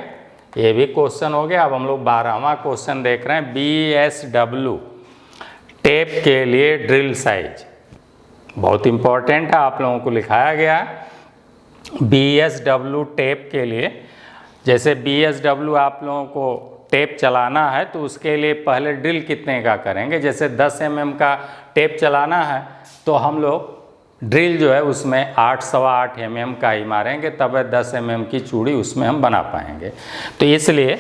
ये भी क्वेश्चन हो गया। अब हम लोग 12वां क्वेश्चन देख रहे हैं। BSW टेप के लिए ड्रिल साइज बहुत इंपॉर्टेंट है, आप लोगों को लिखाया गया है। BSW टेप के लिए, जैसे BSW आप लोगों को टेप चलाना है तो उसके लिए पहले ड्रिल कितने का करेंगे। जैसे 10 mm का टेप चलाना है तो हम लोग ड्रिल जो है उसमें 8 सवा 8 mm का ही मारेंगे, तब 10 mm की चूड़ी उसमें हम बना पाएंगे। तो इसलिए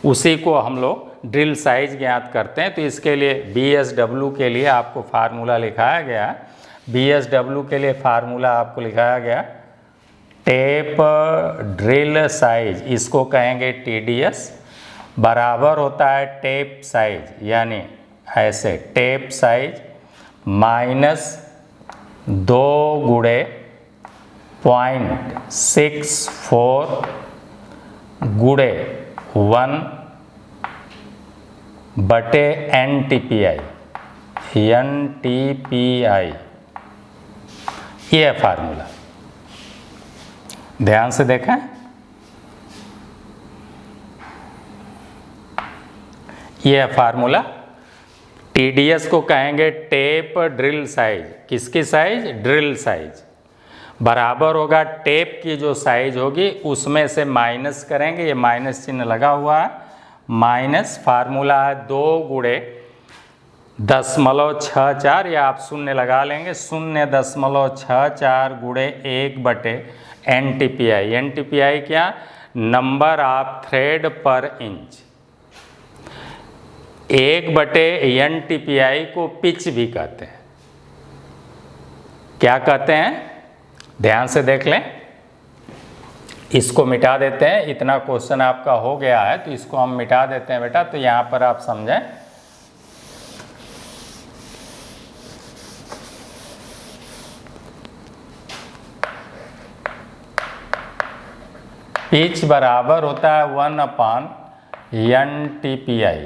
उसी को हम लोग ड्रिल साइज ज्ञात करते हैं। तो इसके लिए BSW के लिए आपको फार्मूला लिखाया गया। BSW के लिए फार्मूला आपको लिखाया गया टेप ड्रिल साइज, इसको कहेंगे TDS, बराबर होता है टेप साइज, यानी ऐसे टेप साइज माइनस 2 गुणे 0.64 गुणे 1 बटे NTPI। ये है फार्मूला, ध्यान से देखें। ये है फार्मूला। TDS को कहेंगे टेप ड्रिल साइज। किसकी साइज? Drill size. बराबर होगा टेप की जो साइज होगी उसमें से माइनस करेंगे, ये माइनस चिन्ह लगा हुआ है, माइनस फार्मूला है 2 गुणे 0.64, या आप शून्य लगा लेंगे, 0.64 गुणे 1 बटे NTPI। NTPI क्या? नंबर ऑफ थ्रेड पर इंच। 1/n/TPI को पिच भी कहते हैं। क्या कहते हैं, ध्यान से देख लें। इसको मिटा देते हैं, इतना क्वेश्चन आपका हो गया है तो इसको हम मिटा देते हैं बेटा, तो यहाँ पर आप समझें। पिच बराबर होता है 1/n/TPI।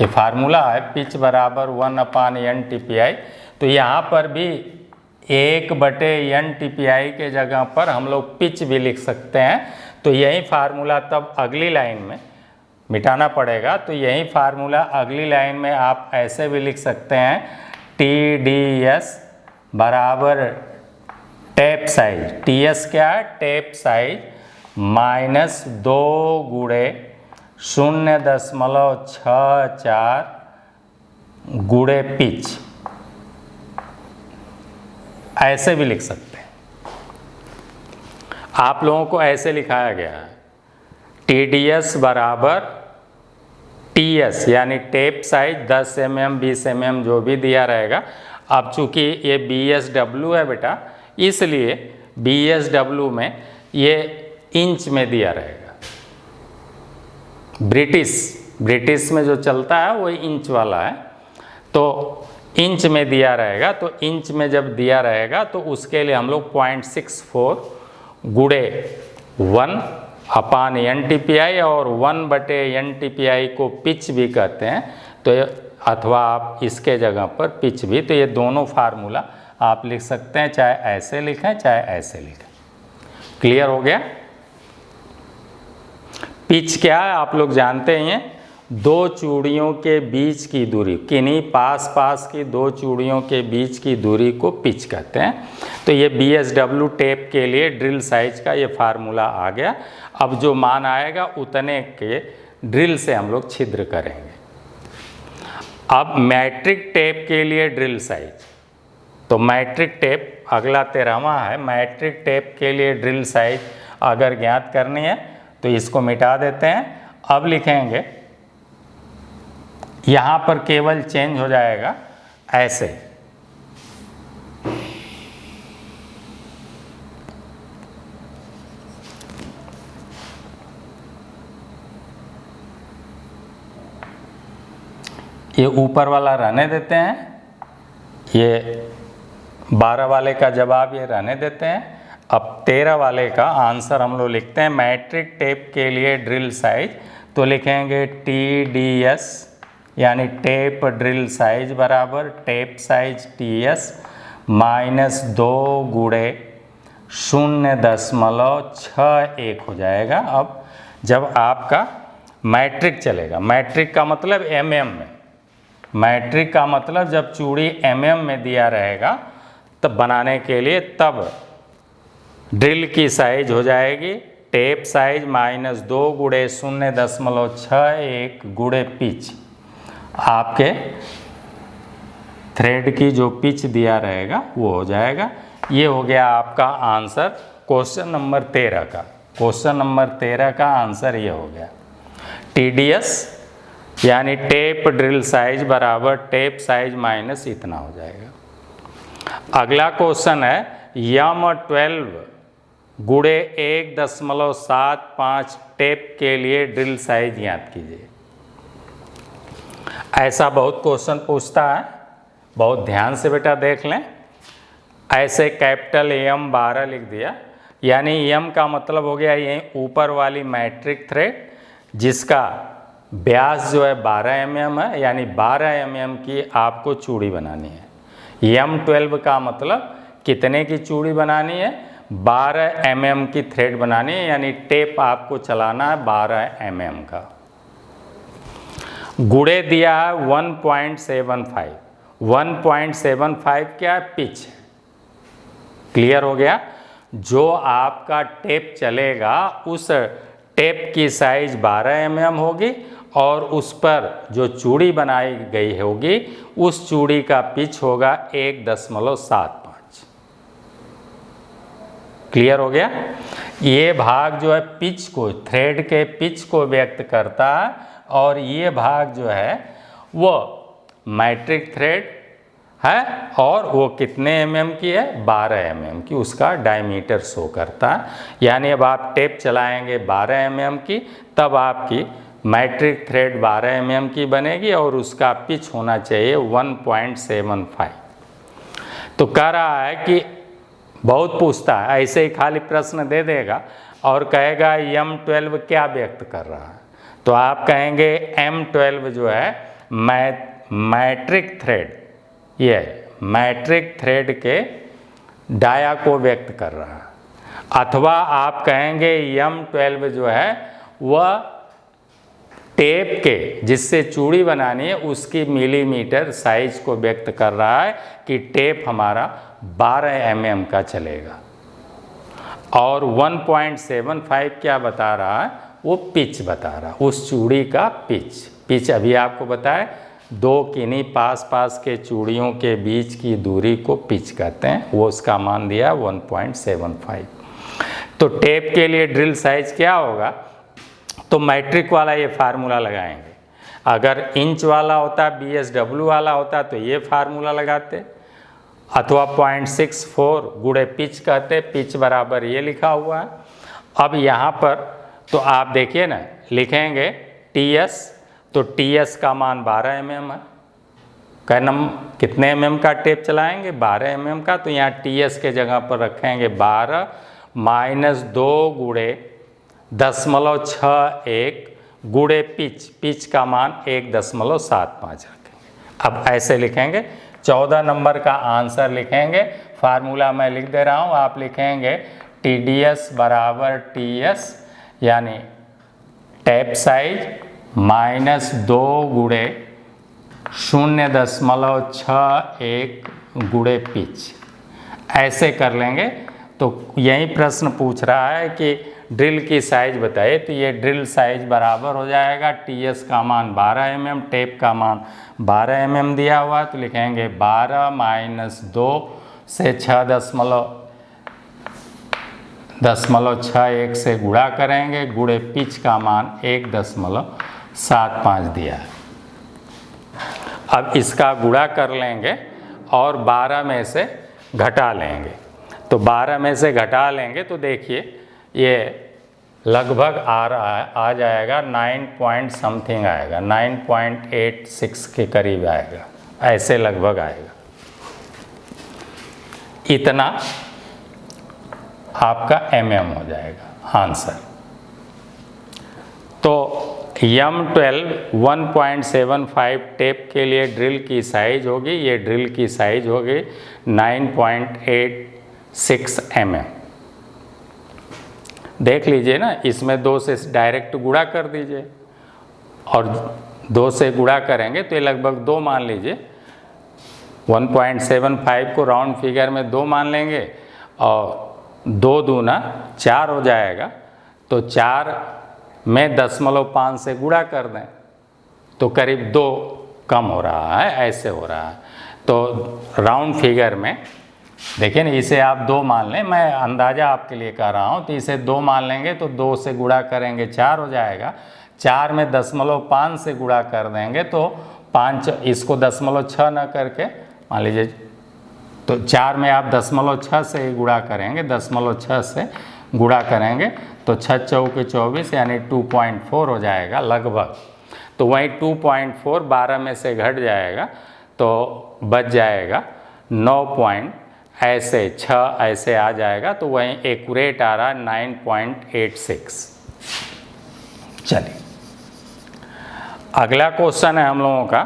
ये फार्मूला है, पिच बराबर 1/n/TPI। तो यहाँ पर भी 1/n/TPI के जगह पर हम लोग पिच भी लिख सकते हैं। तो यही फार्मूला तब अगली लाइन में मिटाना पड़ेगा। तो यही फार्मूला अगली लाइन में आप ऐसे भी लिख सकते हैं, TDS बराबर टेप साइज, TS क्या है, टेप साइज माइनस 2 गुणे 0.64 गुणे पिच। ऐसे भी लिख सकते हैं। आप लोगों को ऐसे लिखाया गया है, TDS बराबर TS यानी टेप साइज 10 mm 20 mm जो भी दिया रहेगा। अब चूंकि ये BSW है बेटा, इसलिए BSW में ये इंच में दिया रहेगा। ब्रिटिश में जो चलता है वो इंच वाला है, तो इंच में दिया रहेगा। तो इंच में जब दिया रहेगा तो उसके लिए हम लोग 0.64 गुणे 1/n/TPI और 1/n/TPI को पिच भी कहते हैं। तो अथवा आप इसके जगह पर पिच भी, तो ये दोनों फार्मूला आप लिख सकते हैं, चाहे ऐसे लिखें चाहे ऐसे लिखें। क्लियर हो गया। पिच क्या है आप लोग जानते ही हैं, दो चूड़ियों के बीच की दूरी, किन्हीं पास की दो चूड़ियों के बीच की दूरी को पिच कहते हैं। तो ये BSW टेप के लिए ड्रिल साइज का ये फार्मूला आ गया। अब जो मान आएगा उतने के ड्रिल से हम लोग छिद्र करेंगे। अब मैट्रिक टेप के लिए ड्रिल साइज, तो मैट्रिक टेप अगला 13वां है। मैट्रिक टेप के लिए ड्रिल साइज अगर ज्ञात करनी है तो इसको मिटा देते हैं। अब लिखेंगे, यहाँ पर केवल चेंज हो जाएगा ऐसे, ये ऊपर वाला रहने देते हैं, ये 12 वाले का जवाब ये रहने देते हैं। अब 13 वाले का आंसर हम लोग लिखते हैं। मैट्रिक टेप के लिए ड्रिल साइज, तो लिखेंगे TDS यानी टेप ड्रिल साइज बराबर टेप साइज TS माइनस 2 गुणे 0.61 हो जाएगा। अब जब आपका मैट्रिक चलेगा, मैट्रिक का मतलब mm में, मैट्रिक का मतलब जब चूड़ी mm में दिया रहेगा तब बनाने के लिए, तब ड्रिल की साइज हो जाएगी टेप साइज माइनस 2 गुणे 0.61 गुणे पिच। आपके थ्रेड की जो पिच दिया रहेगा वो हो जाएगा। ये हो गया आपका आंसर क्वेश्चन नंबर 13 का। क्वेश्चन नंबर 13 का आंसर ये हो गया। TDS यानी टेप ड्रिल साइज बराबर टेप साइज माइनस इतना हो जाएगा। अगला क्वेश्चन है M12 गुणे 1.75 टेप के लिए ड्रिल साइज ज्ञात कीजिए। ऐसा बहुत क्वेश्चन पूछता है, बहुत ध्यान से बेटा देख लें। ऐसे कैपिटल M 12 लिख दिया, यानी M का मतलब हो गया ये ऊपर वाली मैट्रिक थ्रेड जिसका व्यास जो है 12 mm है, यानी 12 mm की आपको चूड़ी बनानी है। M12 का मतलब कितने की चूड़ी बनानी है, 12 mm की थ्रेड बनानी है, यानी टेप आपको चलाना है 12 mm का। गुणे दिया है 1.75, 1.75 क्या है, पिच। क्लियर हो गया। जो आपका टेप चलेगा उस टेप की साइज 12 mm होगी और उस पर जो चूड़ी बनाई गई होगी उस चूड़ी का पिच होगा 1.75। क्लियर हो गया। ये भाग जो है पिच को, थ्रेड के पिच को व्यक्त करता है और ये भाग जो है वो मैट्रिक थ्रेड है और वो कितने mm की है, 12 mm की उसका डायमीटर शो करता है। यानी अब आप टेप चलाएंगे 12 mm की, तब आपकी मैट्रिक थ्रेड 12 mm की बनेगी और उसका पिच होना चाहिए 1.75। तो कह रहा है कि बहुत पूछता है, ऐसे ही खाली प्रश्न दे देगा और कहेगा M12 क्या व्यक्त कर रहा है, तो आप कहेंगे M12 जो है मैट्रिक थ्रेड, ये मैट्रिक थ्रेड के डाया को व्यक्त कर रहा है। अथवा आप कहेंगे M12 जो है वह टेप के जिससे चूड़ी बनानी है उसकी मिलीमीटर साइज को व्यक्त कर रहा है कि टेप हमारा 12 mm का चलेगा। और 1.75 क्या बता रहा है, वो पिच बता रहा है, उस चूड़ी का पिच अभी आपको बताए, दो किन्हीं पास पास के चूड़ियों के बीच की दूरी को पिच कहते हैं, वो उसका मान दिया 1.75। तो टेप के लिए ड्रिल साइज क्या होगा, तो मैट्रिक वाला ये फार्मूला लगाएंगे। अगर इंच वाला होता, BSW वाला होता तो ये फार्मूला लगाते, अथवा 0.64 गुणे पिच कहते, पिच बराबर ये लिखा हुआ है। अब यहाँ पर तो आप देखिए ना, लिखेंगे TS, तो TS का मान 12 mm है। कितने mm का टेप चलाएंगे, 12 mm का, तो यहाँ TS के जगह पर रखेंगे 12 माइनस 2 गुणे 0.61 गुणे पिच का मान 1.75 रखेंगे। अब ऐसे लिखेंगे, 14 नंबर का आंसर लिखेंगे, फार्मूला मैं लिख दे रहा हूँ, आप लिखेंगे TDS बराबर TS यानी टैप साइज माइनस 2 गुणे 0.61 गुणे पिच। ऐसे कर लेंगे। तो यही प्रश्न पूछ रहा है कि ड्रिल की साइज बताइए, तो ये ड्रिल साइज बराबर हो जाएगा TS का मान 12 mm, टेप का मान 12 mm दिया हुआ, तो लिखेंगे 12 माइनस 2 से 6.61 से गुणा करेंगे, गुणे पिच का मान 1.75 दिया है। अब इसका गुणा कर लेंगे और 12 में से घटा लेंगे, तो 12 में से घटा लेंगे तो देखिए ये लगभग आ रहा है, आ जाएगा 9 पॉइंट समथिंग आएगा, 9.86 के करीब आएगा, ऐसे लगभग आएगा। इतना आपका MM हो जाएगा आंसर। तो M12 1.75 टेप के लिए ड्रिल की साइज होगी, ये ड्रिल की साइज होगी 9.86 mm। देख लीजिए ना, इसमें 2 से डायरेक्ट गुणा कर दीजिए और 2 से गुणा करेंगे तो ये लगभग 2 मान लीजिए, 1.75 को राउंड फिगर में 2 मान लेंगे और 2 दूना 4 हो जाएगा, तो 4 में 0.5 से गुणा कर दें तो करीब 2 कम हो रहा है, ऐसे हो रहा है। तो राउंड फिगर में देखिए ना, इसे आप 2 मान लें, मैं अंदाज़ा आपके लिए कर रहा हूँ, तो इसे 2 मान लेंगे तो 2 से गुणा करेंगे 4 हो जाएगा, 4 में 0.5 से गुणा कर देंगे तो 5, इसको 0.6 ना करके मान लीजिए, तो 4 में आप 0.6 से गुणा करेंगे, 0.6 से गुणा करेंगे तो 6 चौके 24 यानी 2.4 हो जाएगा लगभग। तो वहीं 2.4 12 में से घट जाएगा तो बच जाएगा 9 ऐसे 6 ऐसे आ जाएगा, तो वहीं एक्यूरेट आ रहा 9.86। चलिए अगला क्वेश्चन है हम लोगों का,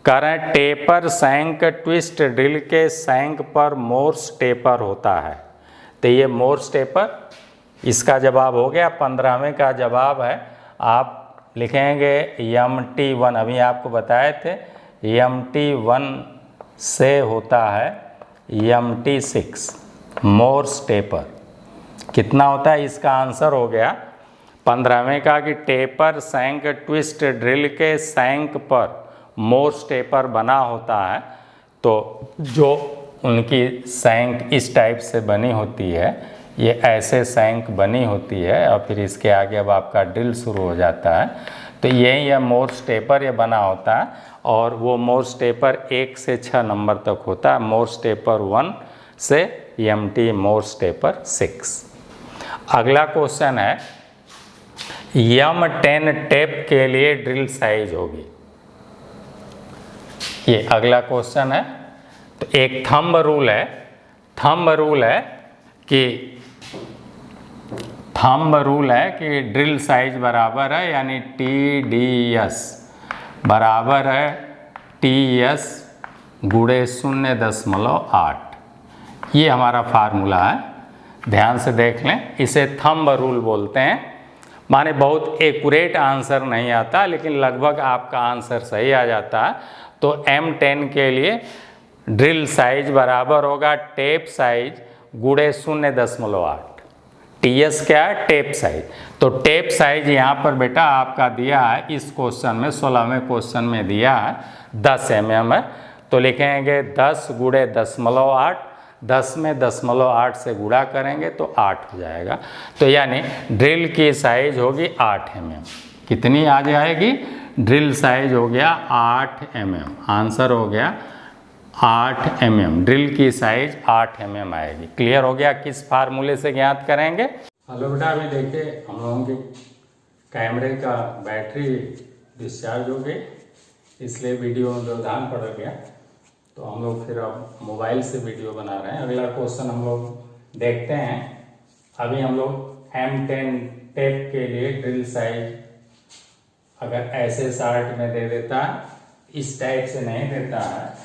कह रहे हैं टेपर सैंक ट्विस्ट ड्रिल के सैंक पर मोर्स टेपर होता है। तो ये मोर्स टेपर, इसका जवाब हो गया, 15वें का जवाब है। आप लिखेंगे MT1, अभी आपको बताए थे MT1 से होता है MT6 मोर्स टेपर। कितना होता है, इसका आंसर हो गया 15वें का कि टेपर सैंक ट्विस्ट ड्रिल के सैंक पर मोर्स टेपर बना होता है। तो जो उनकी सैंक इस टाइप से बनी होती है, ये ऐसे सैंक बनी होती है और फिर इसके आगे अब आपका ड्रिल शुरू हो जाता है। तो यही है मोर्स टेपर ये बना होता है, और वो मोर्स टेपर 1 से 6 नंबर तक होता है, मोर्स टेपर 1 से MT मोर्स टेपर 6। अगला क्वेश्चन है M10 टेप के लिए ड्रिल साइज होगी। ये अगला क्वेश्चन है। तो एक थंब रूल है, थंब रूल है कि ड्रिल साइज बराबर है, यानी TDS बराबर है TS गुणे 0.8। ये हमारा फार्मूला है, ध्यान से देख लें। इसे थंब रूल बोलते हैं। माने बहुत एक्यूरेट आंसर नहीं आता, लेकिन लगभग आपका आंसर सही आ जाता है। तो M10 के लिए ड्रिल साइज बराबर होगा टेप साइज गुणे 0.8। TS क्या है? Tape size. तो टेप साइज यहाँ पर बेटा आपका दिया है इस क्वेश्चन में, 16वें क्वेश्चन में दिया है 10 mm है। तो लिखेंगे 10 गुणे 10.8, 10 में 10.8 से गुणा करेंगे तो 8 हो जाएगा। तो यानी ड्रिल की साइज होगी 8 mm। कितनी आ जाएगी? ड्रिल साइज हो गया 8 mm। आंसर हो गया 8 mm। ड्रिल की साइज 8 mm आएगी। क्लियर हो गया किस फार्मूले से ज्ञात करेंगे? हेलो बेटा, अभी देखिए हम लोगों के कैमरे का बैटरी डिस्चार्ज हो गई, इसलिए वीडियो में व्यवधान पड़ गया। तो हम लोग फिर अब मोबाइल से वीडियो बना रहे हैं। अगला क्वेश्चन हम लोग देखते हैं। अभी हम लोग M10 टेप के लिए ड्रिल साइज अगर ऐसे शार्ट में दे देता है, इस टाइप से नहीं देता है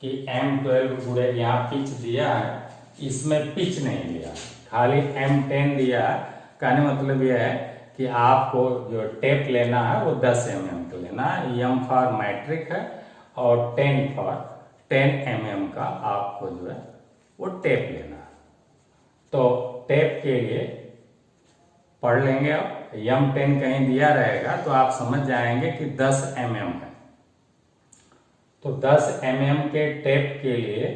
कि M12 गुणे यहाँ पिच दिया है, इसमें पिच नहीं दिया, खाली M10 दिया है। कहने मतलब यह है कि आपको जो टेप लेना है वो 10 mm का लेना है। M फॉर मैट्रिक है और 10 mm का आपको जो है वो टेप लेना है। तो टेप के लिए पढ़ लेंगे। M10 कहीं दिया रहेगा तो आप समझ जाएंगे कि 10 mm है। तो 10 mm के टेप के लिए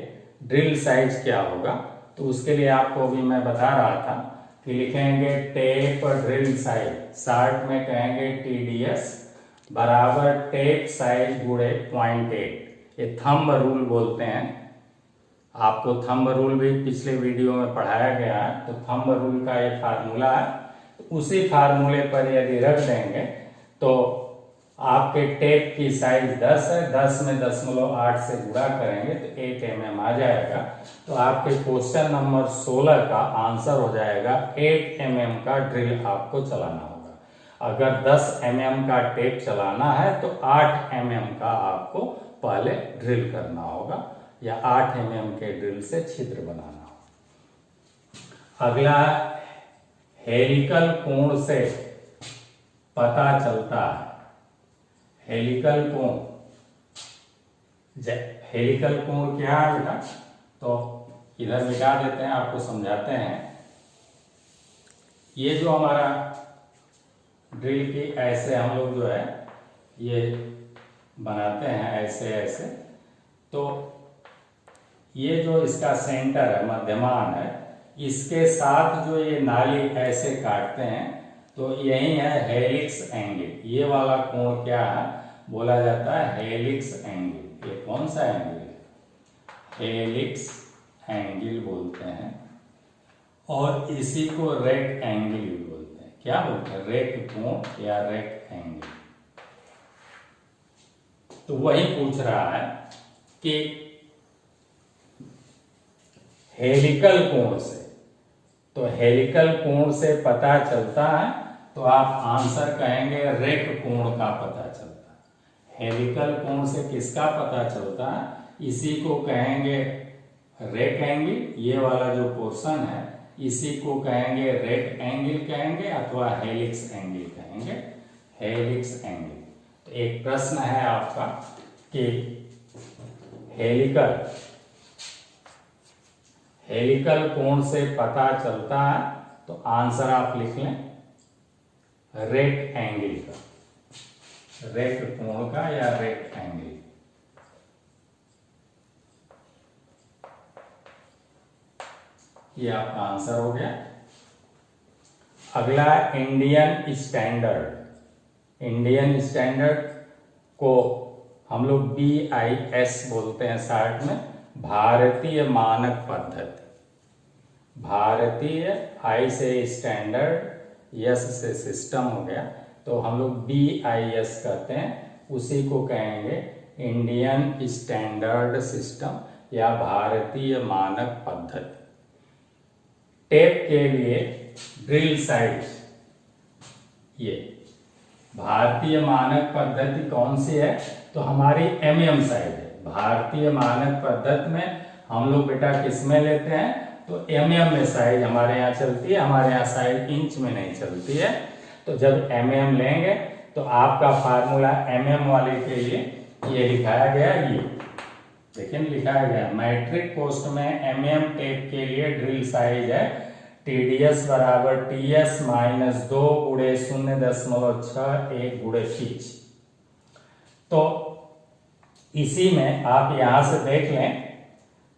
ड्रिल साइज क्या होगा? तो उसके लिए आपको अभी मैं बता रहा था कि लिखेंगे टेप ड्रिल साइज, शार्ट में कहेंगे TDS बराबर टेप साइज गुणे 0.8। ये थंब रूल बोलते हैं। आपको थंब रूल भी पिछले वीडियो में पढ़ाया गया है। तो थंब रूल का ये फार्मूला है। उसी फार्मूले पर यदि रख देंगे तो आपके टेप की साइज 10 है, 10 में 10.8 से गुणा करेंगे तो 8 mm आ जाएगा। तो आपके क्वेश्चन नंबर 16 का आंसर हो जाएगा 8 mm का ड्रिल आपको चलाना होगा। अगर 10 mm का टेप चलाना है तो 8 mm का आपको पहले ड्रिल करना होगा, या 8 mm के ड्रिल से छिद्र बनाना होगा। अगला हेलिकल कोण से पता चलता है। हेलिकल कोण, हेलिकल कोण क्या है बेटा? तो इधर मिटा देते हैं, आपको समझाते हैं। ये जो हमारा ड्रिल की ऐसे हम लोग जो है ये बनाते हैं ऐसे ऐसे। तो ये जो इसका सेंटर है, मध्यमान है, इसके साथ जो ये नाली ऐसे काटते हैं तो यही है हेलिक्स एंगल। ये वाला कोण क्या है? बोला जाता है हेलिक्स एंगल। ये कौन सा एंगल है? हेलिक्स एंगल बोलते हैं। और इसी को रेक्ट एंगल भी बोलते हैं। क्या बोलते हैं? रेक्ट कोण या रेक्ट एंगल। तो वही पूछ रहा है कि हेलिकल कोण से, तो हेलिकल कोण से पता चलता है तो आप आंसर कहेंगे रेक्ट कोण का पता चलता है। हेलिकल कोण से किसका पता चलता है? इसी को कहेंगे रेक्ट एंगल। ये वाला जो पोर्शन है इसी को कहेंगे रेक्ट एंगल कहेंगे, अथवा हेलिक्स एंगल कहेंगे। Helix angle. तो एक प्रश्न है आपका कि हेलिकल कोण से पता चलता है, तो आंसर आप लिख लें रेक्ट एंगल का, रेक्ट कोण का या रेक्ट एंगल। ये आपका आंसर हो गया। अगला इंडियन स्टैंडर्ड। इंडियन स्टैंडर्ड को हम लोग BIS बोलते हैं शॉर्ट में, भारतीय मानक पद्धति। भारतीय, I से स्टैंडर्ड, S से सिस्टम हो गया, तो हम लोग BIS कहते हैं, उसी को कहेंगे इंडियन स्टैंडर्ड सिस्टम या भारतीय मानक पद्धति। टेप के लिए ड्रिल साइट, ये भारतीय मानक पद्धति कौन सी है, तो हमारी MM साइड है। भारतीय मानक पद्धति में हम लोग बेटा किस में लेते हैं, तो MM में साइज हमारे यहाँ चलती है, हमारे यहाँ साइज इंच में नहीं चलती है। तो जब MM लेंगे तो आपका फार्मूला MM वाले के लिए ये लिखाया गया, ये देखिए लिखाया गया मैट्रिक पोस्ट में MM टेप के लिए ड्रिल साइज है TDS बराबर TS माइनस 2 गुणे 0.61 गुणे पिच। तो इसी में आप यहां से देख लें,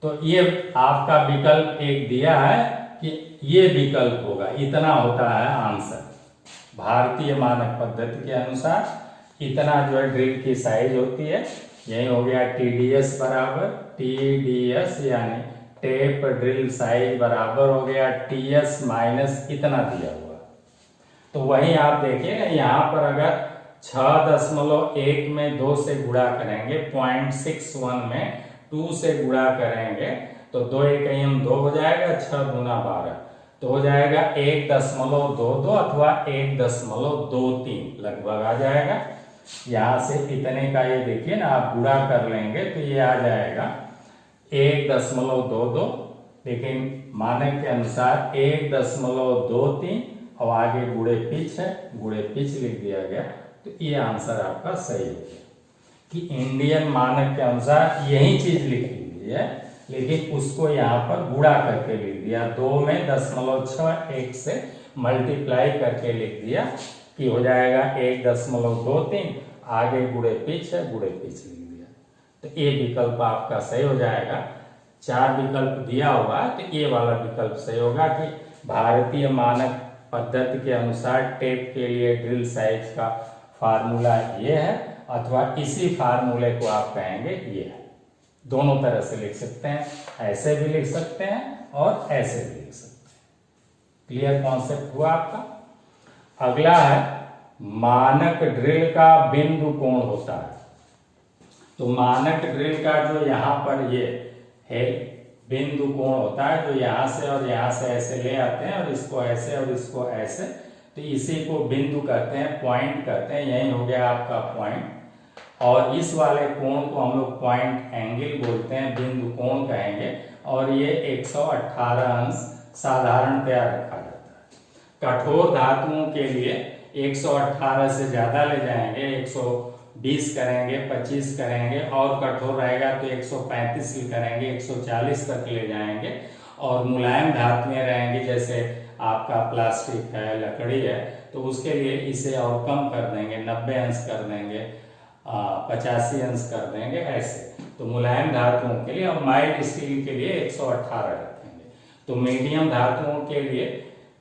तो ये आपका विकल्प एक दिया है कि ये विकल्प होगा, इतना होता है आंसर। भारतीय मानक पद्धति के अनुसार इतना जो है ड्रिल की साइज होती है, यही हो गया TDS बराबर TDS यानी टेप ड्रिल साइज बराबर हो गया TS माइनस इतना दिया हुआ। तो वही आप देखिए ना, यहाँ पर अगर 6.1 में 2 से गुणा करेंगे, 0.61 में 2 से गुणा करेंगे तो 2 एकम 2 हो जाएगा, 6 गुना 12 तो हो जाएगा 1.22 अथवा 1.23 लगभग आ जाएगा। यहाँ से इतने का ये देखिए ना, आप गुणा कर लेंगे तो ये आ जाएगा 1.22, लेकिन मानक के अनुसार 1.23 और आगे गुणे पिच है, गुणे पिच लिख दिया गया। तो ये आंसर आपका सही हो गया कि इंडियन मानक के अनुसार यही चीज लिख ली है, लेकिन उसको यहाँ पर गुणा करके लिख दिया, 2 में 0.61 से मल्टीप्लाई करके लिख दिया कि हो जाएगा 1.23, आगे गुणे पिच है, गुणे पिच लिख दिया। तो ये विकल्प आपका सही हो जाएगा। 4 विकल्प दिया हुआ है, तो ये वाला विकल्प सही होगा कि भारतीय मानक पद्धति के अनुसार टेप के लिए ड्रिल साइज का फार्मूला ये है, अथवा इसी फार्मूले को आप कहेंगे ये है। दोनों तरह से लिख सकते हैं, ऐसे भी लिख सकते हैं और ऐसे भी लिख सकते हैं। क्लियर कॉन्सेप्ट हुआ आपका। अगला है मानक ड्रिल का बिंदु कोण होता है। तो मानक ड्रिल का जो यहाँ पर ये है बिंदु कोण होता है, जो यहाँ से और यहाँ से ऐसे ले आते हैं और इसको ऐसे और इसको ऐसे, तो इसी को बिंदु कहते हैं, पॉइंट कहते हैं। यही हो गया आपका पॉइंट। और इस वाले कोण को हम लोग पॉइंट एंगल बोलते हैं, बिंदु कोण कहेंगे। और ये 118 अंश साधारणतया रखा जाता है। कठोर धातुओं के लिए 118 से ज्यादा ले जाएंगे, 120 करेंगे, 25 करेंगे, और कठोर रहेगा तो 135 करेंगे, 140 तक ले जाएंगे। और मुलायम धातुएं रहेंगे, जैसे आपका प्लास्टिक है, लकड़ी है, तो उसके लिए इसे और कम कर देंगे, 90 अंश कर देंगे, 85 अंश कर देंगे, ऐसे। तो मुलायम धातुओं के लिए और माइल्ड स्टील के लिए 118 रखेंगे। तो मीडियम धातुओं के लिए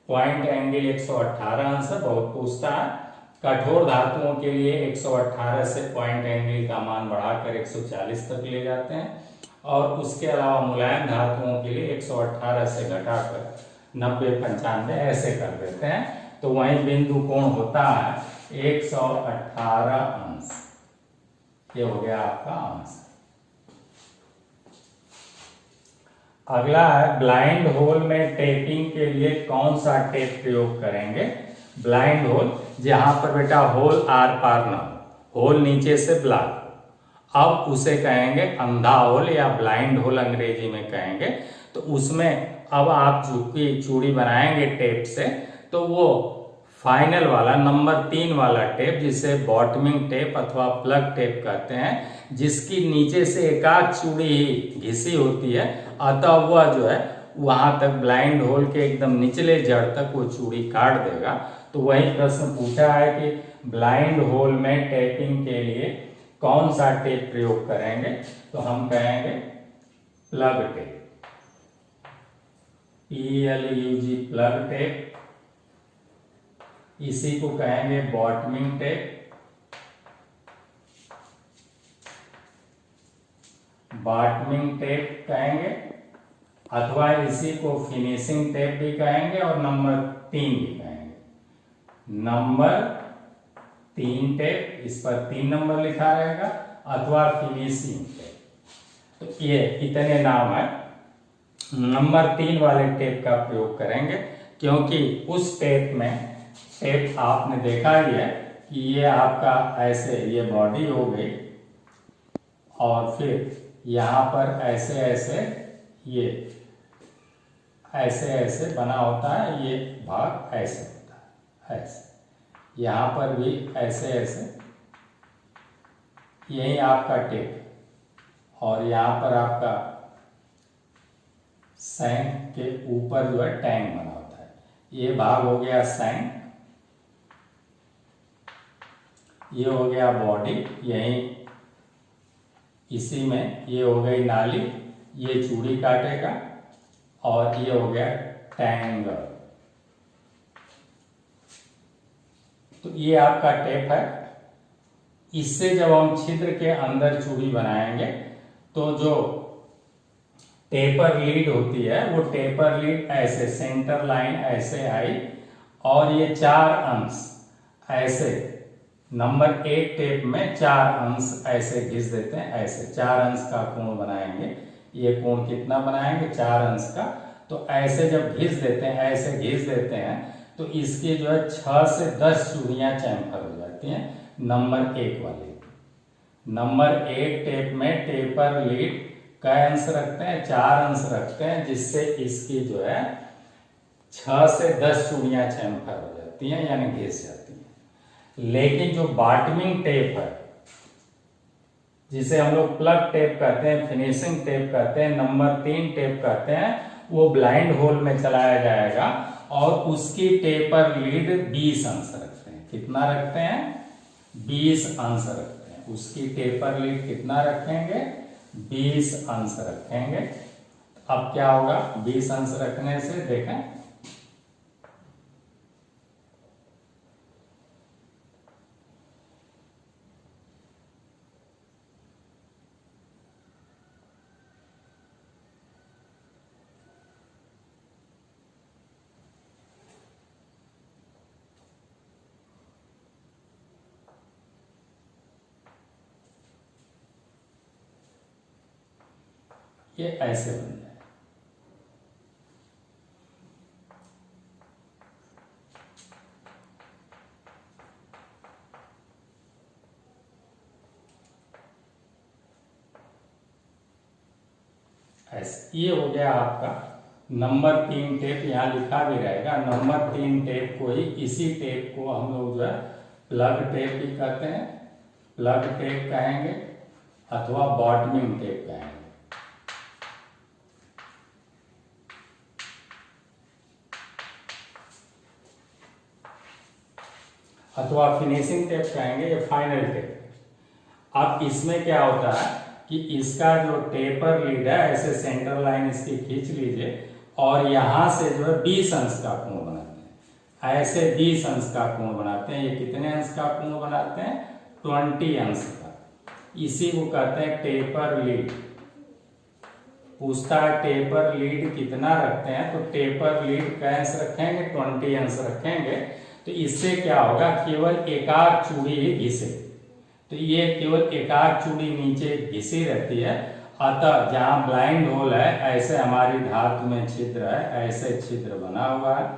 पॉइंट एंगल 118 अंश है, बहुत पूछता है। कठोर धातुओं के लिए 118 से पॉइंट एंगल का मान बढ़ाकर 140 तक ले जाते हैं। और उसके अलावा मुलायम धातुओं के लिए 118 से घटाकर 90, 95 ऐसे कर देते हैं। तो वही बिंदु कोण होता है 118 अंश। ये हो गया आपका आंसर। अगला है ब्लाइंड होल में टेपिंग के लिए कौन सा टेप प्रयोग करेंगे। ब्लाइंड होल, जहां पर बेटा होल आर पार ना हो, होल नीचे से ब्लॉक, अब उसे कहेंगे अंधा होल या ब्लाइंड होल अंग्रेजी में कहेंगे। तो उसमें अब आप चूड़ी बनाएंगे टेप से, तो वो फाइनल वाला नंबर 3 वाला टेप, जिसे बॉटमिंग टेप अथवा प्लग टेप कहते हैं, जिसकी नीचे से एकाध चूड़ी ही घिसी होती है, अतः वह जो है वहां तक ब्लाइंड होल के एकदम निचले जड़ तक वो चूड़ी काट देगा। तो वही प्रश्न पूछा है कि ब्लाइंड होल में टेपिंग के लिए कौन सा टेप प्रयोग करेंगे। तो हम कहेंगे plug tape, PLUG plug tape. इसी को कहेंगे बॉटमिंग टेप। बॉटमिंग टेप कहेंगे, अथवा इसी को फिनिशिंग टेप भी कहेंगे और नंबर 3 भी कहेंगे। नंबर 3 टेप, इस पर 3 नंबर लिखा रहेगा, अथवा फिनिशिंग टेप। तो ये इतने नाम है। नंबर 3 वाले टेप का प्रयोग करेंगे, क्योंकि उस टेप में, टेप आपने देखा ही है कि ये आपका ऐसे ये बॉडी हो गई, और फिर यहाँ पर ऐसे ऐसे ये ऐसे ऐसे बना होता है, ये भाग ऐसे होता है, ऐसे यहाँ पर भी ऐसे ऐसे, यही आपका टेप। और यहाँ पर आपका सैंक के ऊपर जो है टैंक बना होता है, ये भाग हो गया सैंक, ये हो गया बॉडी, यही इसी में ये हो गई नाली, ये चूड़ी काटेगा, और ये हो गया टैंगल। तो ये आपका टेप है। इससे जब हम छिद्र के अंदर चूड़ी बनाएंगे तो जो टेपर लीड होती है, वो टेपर लीड ऐसे सेंटर लाइन ऐसे आई, और ये 4 अंश ऐसे नंबर 1 टेप में 4 अंश ऐसे घिस देते हैं, ऐसे 4 अंश का कोण बनाएंगे। ये कोण कितना बनाएंगे? 4 अंश का। तो ऐसे जब घिस देते हैं, ऐसे घिस देते हैं, तो इसकी जो है 6 से 10 चूड़ियां चैम्फर हो जाती हैं नंबर 1 वाले। नंबर 1 टेप में टेपर लीड कै अंश रखते हैं? 4 अंश रखते हैं, जिससे इसकी जो है 6 से 10 चूड़ियां चैम्फर हो जाती हैं, यानी घिस जाती हैं। लेकिन जो बॉटमिंग टेप है, जिसे हम लोग प्लग टेप कहते हैं, फिनिशिंग टेप कहते हैं, नंबर 3 टेप कहते हैं, वो ब्लाइंड होल में चलाया जाएगा, और उसकी टेपर लीड 20 अंश रखते हैं। कितना रखते हैं? 20 अंश रखते हैं। उसकी टेपर लीड कितना रखेंगे? 20 अंश रखेंगे। अब क्या होगा? 20 अंश रखने से देखें, ये ऐसे बन जाए। ऐसे ये हो गया आपका नंबर 3 टेप। यहाँ लिखा भी रहेगा नंबर 3 टेप को ही, इसी टेप को हम लोग जो है प्लग टेप भी कहते हैं, प्लग टेप कहेंगे, अथवा बॉटमिंग टेप कहेंगे। अथवा फिनिशिंग टेप कहेंगे, या फाइनल टेप। अब इसमें क्या होता है कि इसका जो टेपर लीड है, ऐसे सेंटर लाइन इसकी खींच लीजिए, और यहां से जो है 20 अंश का कोण बनाते हैं। ऐसे 20 अंश का कोण बनाते हैं। ये कितने अंश का कोण बनाते हैं? 20 अंश का। इसी को कहते हैं टेपर लीड। पूछता है टेपर लीड कितना रखते हैं, तो टेपर लीड कै अंश रखेंगे? 20 अंश रखेंगे। तो इससे क्या होगा? केवल एकाक चूड़ी ही घिसे। तो ये केवल एकाक चूड़ी नीचे घिसी रहती है। अतः जहां ब्लाइंड होल है, ऐसे हमारी धातु में छिद्र है, ऐसे छिद्र बना हुआ है,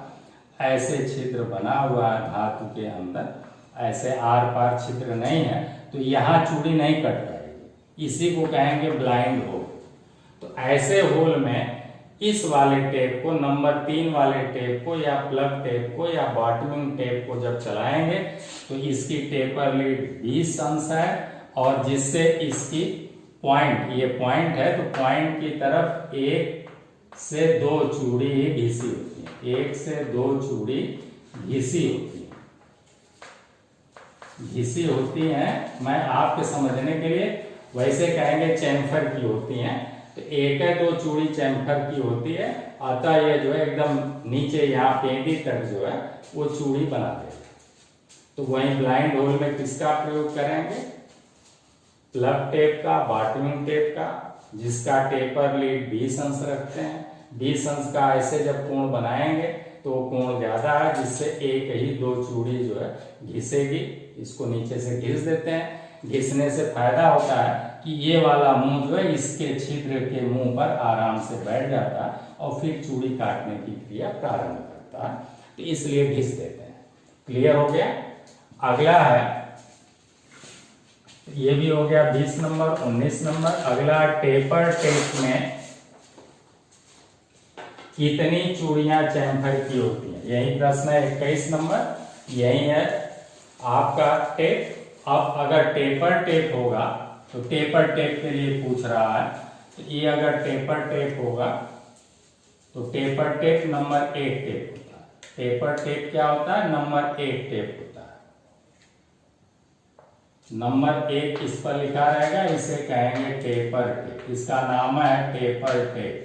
ऐसे छिद्र बना हुआ है धातु के अंदर, ऐसे आर पार छिद्र नहीं है, तो यहाँ चूड़ी नहीं कट पाएगी। इसी को कहेंगे ब्लाइंड होल। तो ऐसे होल में इस वाले टेप को, नंबर 3 वाले टेप को, या प्लग टेप को, या बॉटमिंग टेप को जब चलाएंगे, तो इसकी टेपर लीड 20 अंश है, और जिससे इसकी पॉइंट, ये पॉइंट है, तो पॉइंट की तरफ 1 से 2 चूड़ी ही घिसी होती है। 1 से 2 चूड़ी घिसी होती है, घिसी होती हैं। मैं आपके समझने के लिए वैसे कहेंगे चैम्फर की होती हैं। तो 1 या 2 चूड़ी चैम्फर की होती है, अतः ये जो है एकदम नीचे यहाँ पेंदी तक जो है वो चूड़ी बना देगा। तो वहीं ब्लाइंड होल में किसका प्रयोग करेंगे? प्लग टेप का, बॉटमिंग टेप का, जिसका टेपर लीड 20 अंश रखते हैं। 20 अंश का ऐसे जब कोण बनाएंगे तो कोण ज्यादा है, जिससे एक ही दो चूड़ी जो है घिसेगी। इसको नीचे से घिस देते हैं। घिसने से फायदा होता है कि ये वाला मुंह जो है इसके छिद्र के मुंह पर आराम से बैठ जाता है और फिर चूड़ी काटने की क्रिया प्रारंभ करता है, तो इसलिए घिस देते हैं। क्लियर हो गया। अगला है, ये भी हो गया 20 नंबर। 19 नंबर अगला, टेपर टेप में कितनी चूड़ियां चैम्फर की होती हैं, यही प्रश्न है। 21 नंबर यही है आपका टेप। अब अगर टेपर टेप होगा तो टेपर टेप के लिए पूछ रहा है, तो ये अगर टेपर टेप होगा तो टेपर टेप नंबर 1 टेप होता है। टेपर टेप क्या होता है? नंबर 1 टेप होता है। नंबर 1 इस पर लिखा रहेगा, इसे कहेंगे टेपर टेप। इसका नाम है टेपर टेप।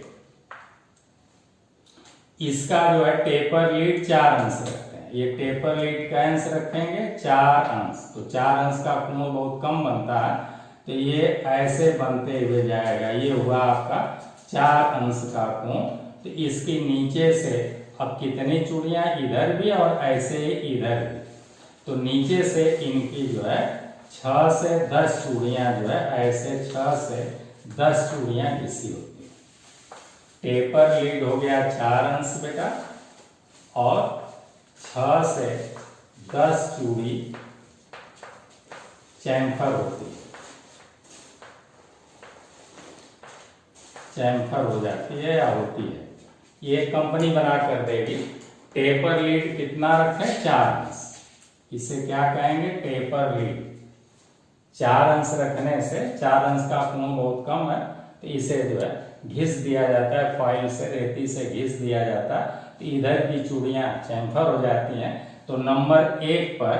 इसका जो है टेपर लीड 4 अंश रखते हैं। ये टेपर लीड का अंश रखेंगे 4 अंश, तो 4 अंश का कोण बहुत कम बनता है, तो ये ऐसे बनते हुए जाएगा। ये हुआ आपका 4 अंश का कोण। तो इसके नीचे से अब कितनी चूड़ियां, इधर भी और ऐसे ही इधर भी, तो नीचे से इनकी जो है 6 से 10 चूड़ियां जो है ऐसे 6 से 10 चूड़ियां घिसी होती है। टेपर लीड हो गया 4 अंश बेटा, और 6 से 10 चूड़ी चैम्फर होती है, चैम्फर हो जाती है या होती है। ये कंपनी बना कर देगी। टेपर लीड कितना रखें? 4 अंश। इसे क्या कहेंगे? Taper lead. 4 अंश रखने से 4 अंश का कोण बहुत कम है, तो इसे जो है घिस दिया जाता है, फॉइल से, रेती से घिस दिया जाता है, तो इधर की चूड़ियां चैम्फर हो जाती हैं। तो नंबर 1 पर,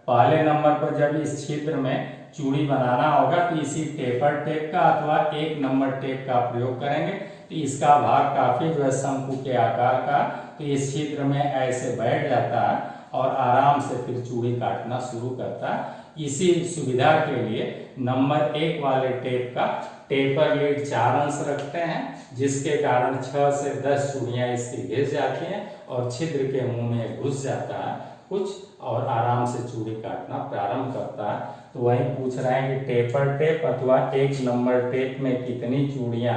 पहले नंबर पर जब इस छिद्र में चूड़ी बनाना होगा तो इसी टेपर टेप का अथवा 1 नंबर टेप का प्रयोग करेंगे। तो इसका भाग काफी जो है शंकु के आकार का, तो इस छिद्र में ऐसे बैठ जाता है और आराम से फिर चूड़ी काटना शुरू करता है। इसी सुविधा के लिए नंबर 1 वाले टेप का टेपर लीड 4 अंश रखते हैं, जिसके कारण 6 से 10 चूड़ियां इसकी घिस जाती हैं और छिद्र के मुंह में घुस जाता है कुछ, और आराम से चूड़ी काटना प्रारंभ करता है। तो वही पूछ रहे हैं कि टेपर टेप अथवा 1 नंबर टेप में कितनी चूड़ियां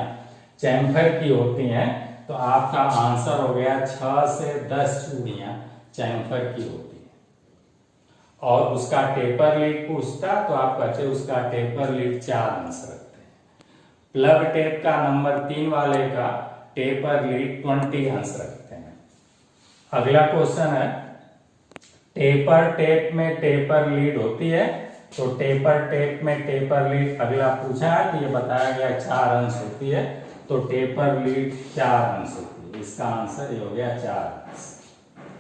चैम्फर की होती हैं, तो आपका आंसर हो गया 6 से 10 चूड़ियां चैम्फर की होती हैं। और उसका टेपर लीड पूछता तो आप कहते उसका टेपर लीड 4 अंश रखते हैं। प्लग टेप का नंबर 3 वाले का टेपर लीड 20 अंश रखते हैं। अगला क्वेश्चन है, टेपर टेप में टेपर लीड होती है, तो टेपर टेप में टेपर लीड अगला पूछा है, तो ये बताया गया 4 अंश होती है, तो टेपर लीड 4 अंश होती है। इसका आंसर ये हो गया 4 अंश।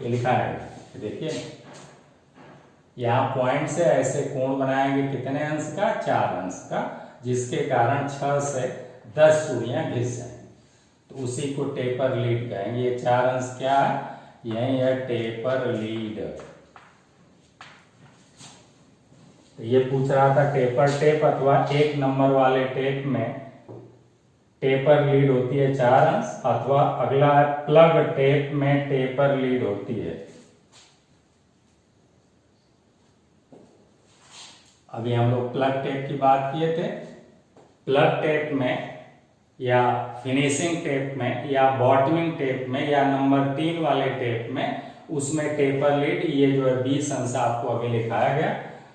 ये लिखा है, देखिए यहाँ पॉइंट से ऐसे कोण बनाएंगे, कितने अंश का? 4 अंश का, जिसके कारण 6 से 10 चूड़ियां घिस जाएंगी, तो उसी को टेपर लीड कहेंगे। ये 4 अंश क्या है? यही है टेपर लीड। तो ये पूछ रहा था टेपर टेप अथवा 1 नंबर वाले टेप में टेपर लीड होती है 4 अंश, अथवा अगला है प्लग टेप में टेपर लीड होती है। अभी हम लोग प्लग टेप की बात किए थे। प्लग टेप में या फिनिशिंग टेप में या बॉटमिंग टेप में या नंबर 3 वाले टेप में, उसमें टेपर लीड ये जो है 20 अंश आपको अभी लिखाया गया,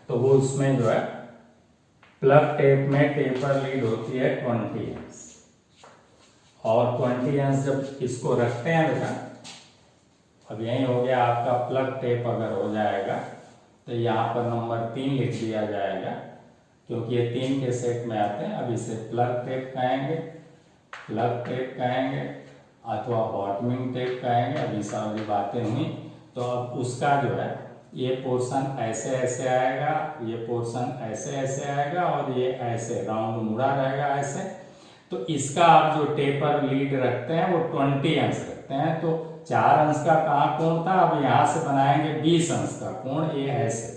तो वो उसमें जो है प्लग टेप में टेपर लीड होती है 20 अंश। और 20 अंश जब इसको रखते हैं बेटा, अब यही हो गया आपका प्लग टेप अगर हो जाएगा तो यहाँ पर नंबर 3 लिख दिया जाएगा, क्योंकि ये 3 के सेट में आते हैं। अब इसे प्लग टेप कहेंगे, प्लग टेप कहेंगे अथवा बॉटमिंग टेप कहेंगे। अभी सारी बातें हुई, तो अब उसका जो है ये पोर्शन ऐसे ऐसे आएगा, ये पोर्शन ऐसे ऐसे आएगा और ये ऐसे राउंड मुड़ा रहेगा ऐसे। तो इसका आप जो टेपर लीड रखते हैं वो 20 अंश रखते हैं। तो 4 अंश का कहाँ कोण था? अब यहाँ से बनाएंगे 20 अंश का कोण, ये ऐसे।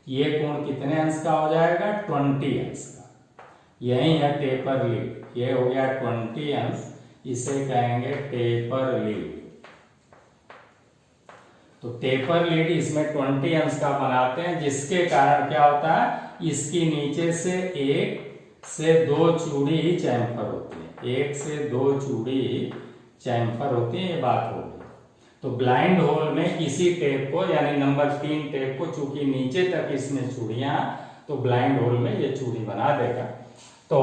ये कोण कितने अंश का हो जाएगा? 20 अंश का। यही है टेपर लीड। ये हो गया 20 अंश, इसे कहेंगे टेपर लीड। तो टेपर लीड इसमें 20 अंश का बनाते हैं, जिसके कारण क्या होता है, इसकी नीचे से 1 से 2 चूड़ी ही चैम्फर होती है, 1 से 2 चूड़ी ही चैम्फर होती है। ये बात होगी। तो ब्लाइंड होल में इसी टेप को यानी नंबर 3 टेप को, चूंकि नीचे तक इसमें चूड़ियां, तो ब्लाइंड होल में ये चूड़ी बना देगा। तो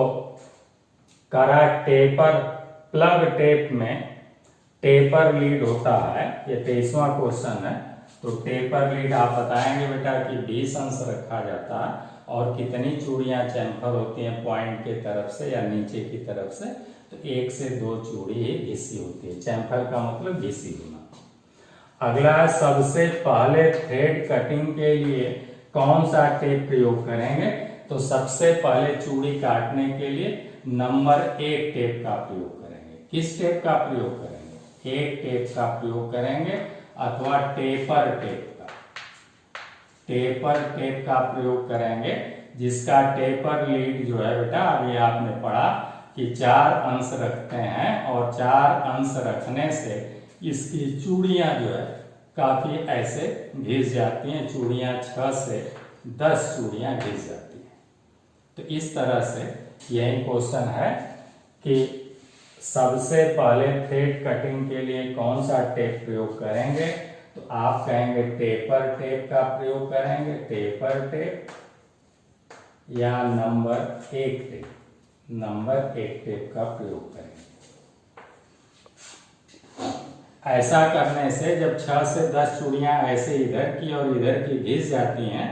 करा टेपर प्लग टेप में टेपर लीड होता है। ये 23वां क्वेश्चन है। तो टेपर लीड आप बताएंगे बेटा कि 20 अंश रखा जाता है और कितनी चूड़ियां चैम्फर होती हैं पॉइंट के तरफ से या नीचे की तरफ से, तो 1 से 2 चूड़ी ही घिसी होती है। चैम्फर का मतलब घिसी होना। अगला, सबसे पहले थ्रेड कटिंग के लिए कौन सा टेप प्रयोग करेंगे? तो सबसे पहले चूड़ी काटने के लिए नंबर 1 टेप का प्रयोग करेंगे। किस टेप का प्रयोग करेंगे? 1 टेप का प्रयोग करेंगे अथवा टेपर टेप का, टेपर टेप का प्रयोग करेंगे, जिसका टेपर लीड जो है बेटा, अभी आपने पढ़ा कि 4 अंश रखते हैं और 4 अंश रखने से इसकी चूड़ियां जो है काफी ऐसे घिस जाती हैं। चूड़ियां 6 से 10 चूड़ियां घिस जाती हैं। तो इस तरह से यही क्वेश्चन है कि सबसे पहले थ्रेड कटिंग के लिए कौन सा टेप प्रयोग करेंगे? तो आप कहेंगे टेपर टेप का प्रयोग करेंगे, टेपर टेप या नंबर 1 टेप, नंबर 1 टेप का प्रयोग करेंगे। ऐसा करने से जब 6 से 10 चूड़ियां ऐसे इधर की और इधर की घिस जाती हैं,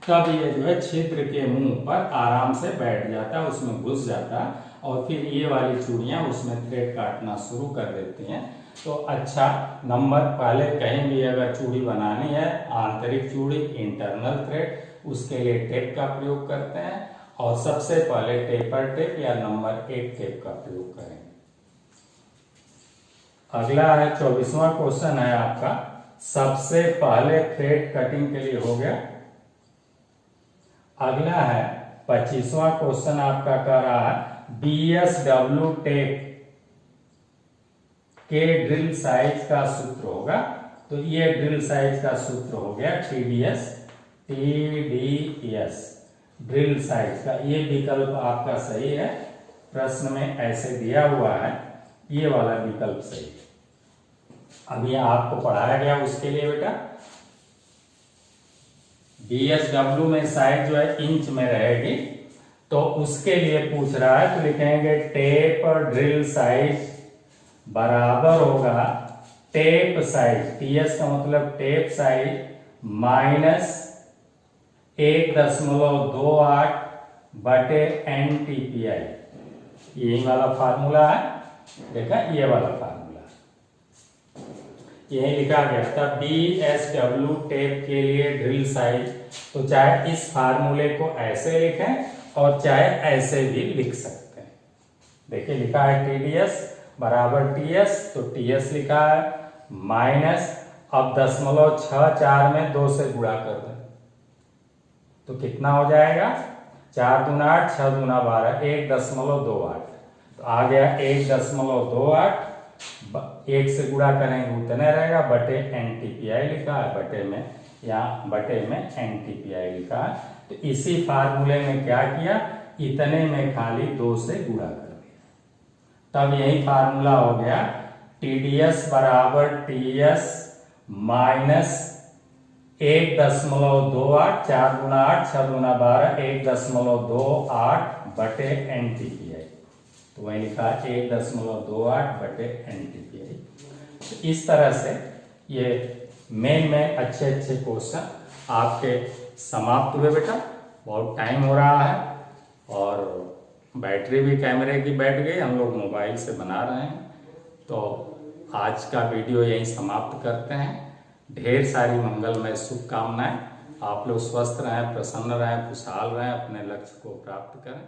तब ये जो है छिद्र के मुंह पर आराम से बैठ जाता है, उसमें घुस जाता है और फिर ये वाली चूड़ियां उसमें थ्रेड काटना शुरू कर देती हैं। तो अच्छा नंबर, पहले कहीं भी अगर चूड़ी बनानी है, आंतरिक चूड़ी, इंटरनल थ्रेड, उसके लिए टेप का प्रयोग करते हैं और सबसे पहले टेपर टेप या नंबर 1 टेप का प्रयोग करेंगे। अगला है 24वां क्वेश्चन है आपका, सबसे पहले थ्रेड कटिंग के लिए हो गया। अगला है 25वां क्वेश्चन आपका कह रहा है BSW टेप के ड्रिल साइज का सूत्र होगा। तो ये ड्रिल साइज का सूत्र हो गया TDS, ड्रिल साइज का। ये विकल्प आपका सही है, प्रश्न में ऐसे दिया हुआ है, ये वाला विकल्प सही है। अभी आपको पढ़ाया गया उसके लिए बेटा, BSW में साइज जो है इंच में रहेगी, तो उसके लिए पूछ रहा है। तो लिखेंगे टेप ड्रिल साइज बराबर होगा टेप साइज, TS का मतलब टेप साइज माइनस 1.28 बटे NTPI। यही वाला फार्मूला है, देखा, ये वाला फार्मूला यही लिखा गया था। BSW टेप के लिए ड्रिल साइज, तो चाहे इस फार्मूले को ऐसे लिखें और चाहे ऐसे भी लिख सकते हैं। देखिए लिखा है TDS बराबर TS, तो TS लिखा है माइनस, अब 0.64 में 2 से गुणा कर दें तो कितना हो जाएगा, 4 दूना 8, 6 दूना 12, 1.28। तो आ गया 1.28, 1 से गुणा करेंगे उतने रहेगा, बटे NTPI लिखा है, बटे में, यहाँ बटे में NTPI लिखा है। तो इसी फार्मूले में क्या किया, इतने में खाली 2 से गुणा कर दिया, तब यही फार्मूला हो गया TDS बराबर TS माइनस 1.28, 4 दूना 8, 6 दूना 12, 1.28 बटे NTPI। तो वही लिखा 1.28 बटे NTPI। तो इस तरह से ये मेन अच्छे क्वेश्चन आपके समाप्त हुए बेटा। बहुत टाइम हो रहा है और बैटरी भी कैमरे की बैठ गई, हम लोग मोबाइल से बना रहे हैं। तो आज का वीडियो यहीं समाप्त करते हैं। ढेर सारी मंगलमय शुभकामनाएं। आप लोग स्वस्थ रहें, प्रसन्न रहें, खुशहाल रहें, अपने लक्ष्य को प्राप्त करें।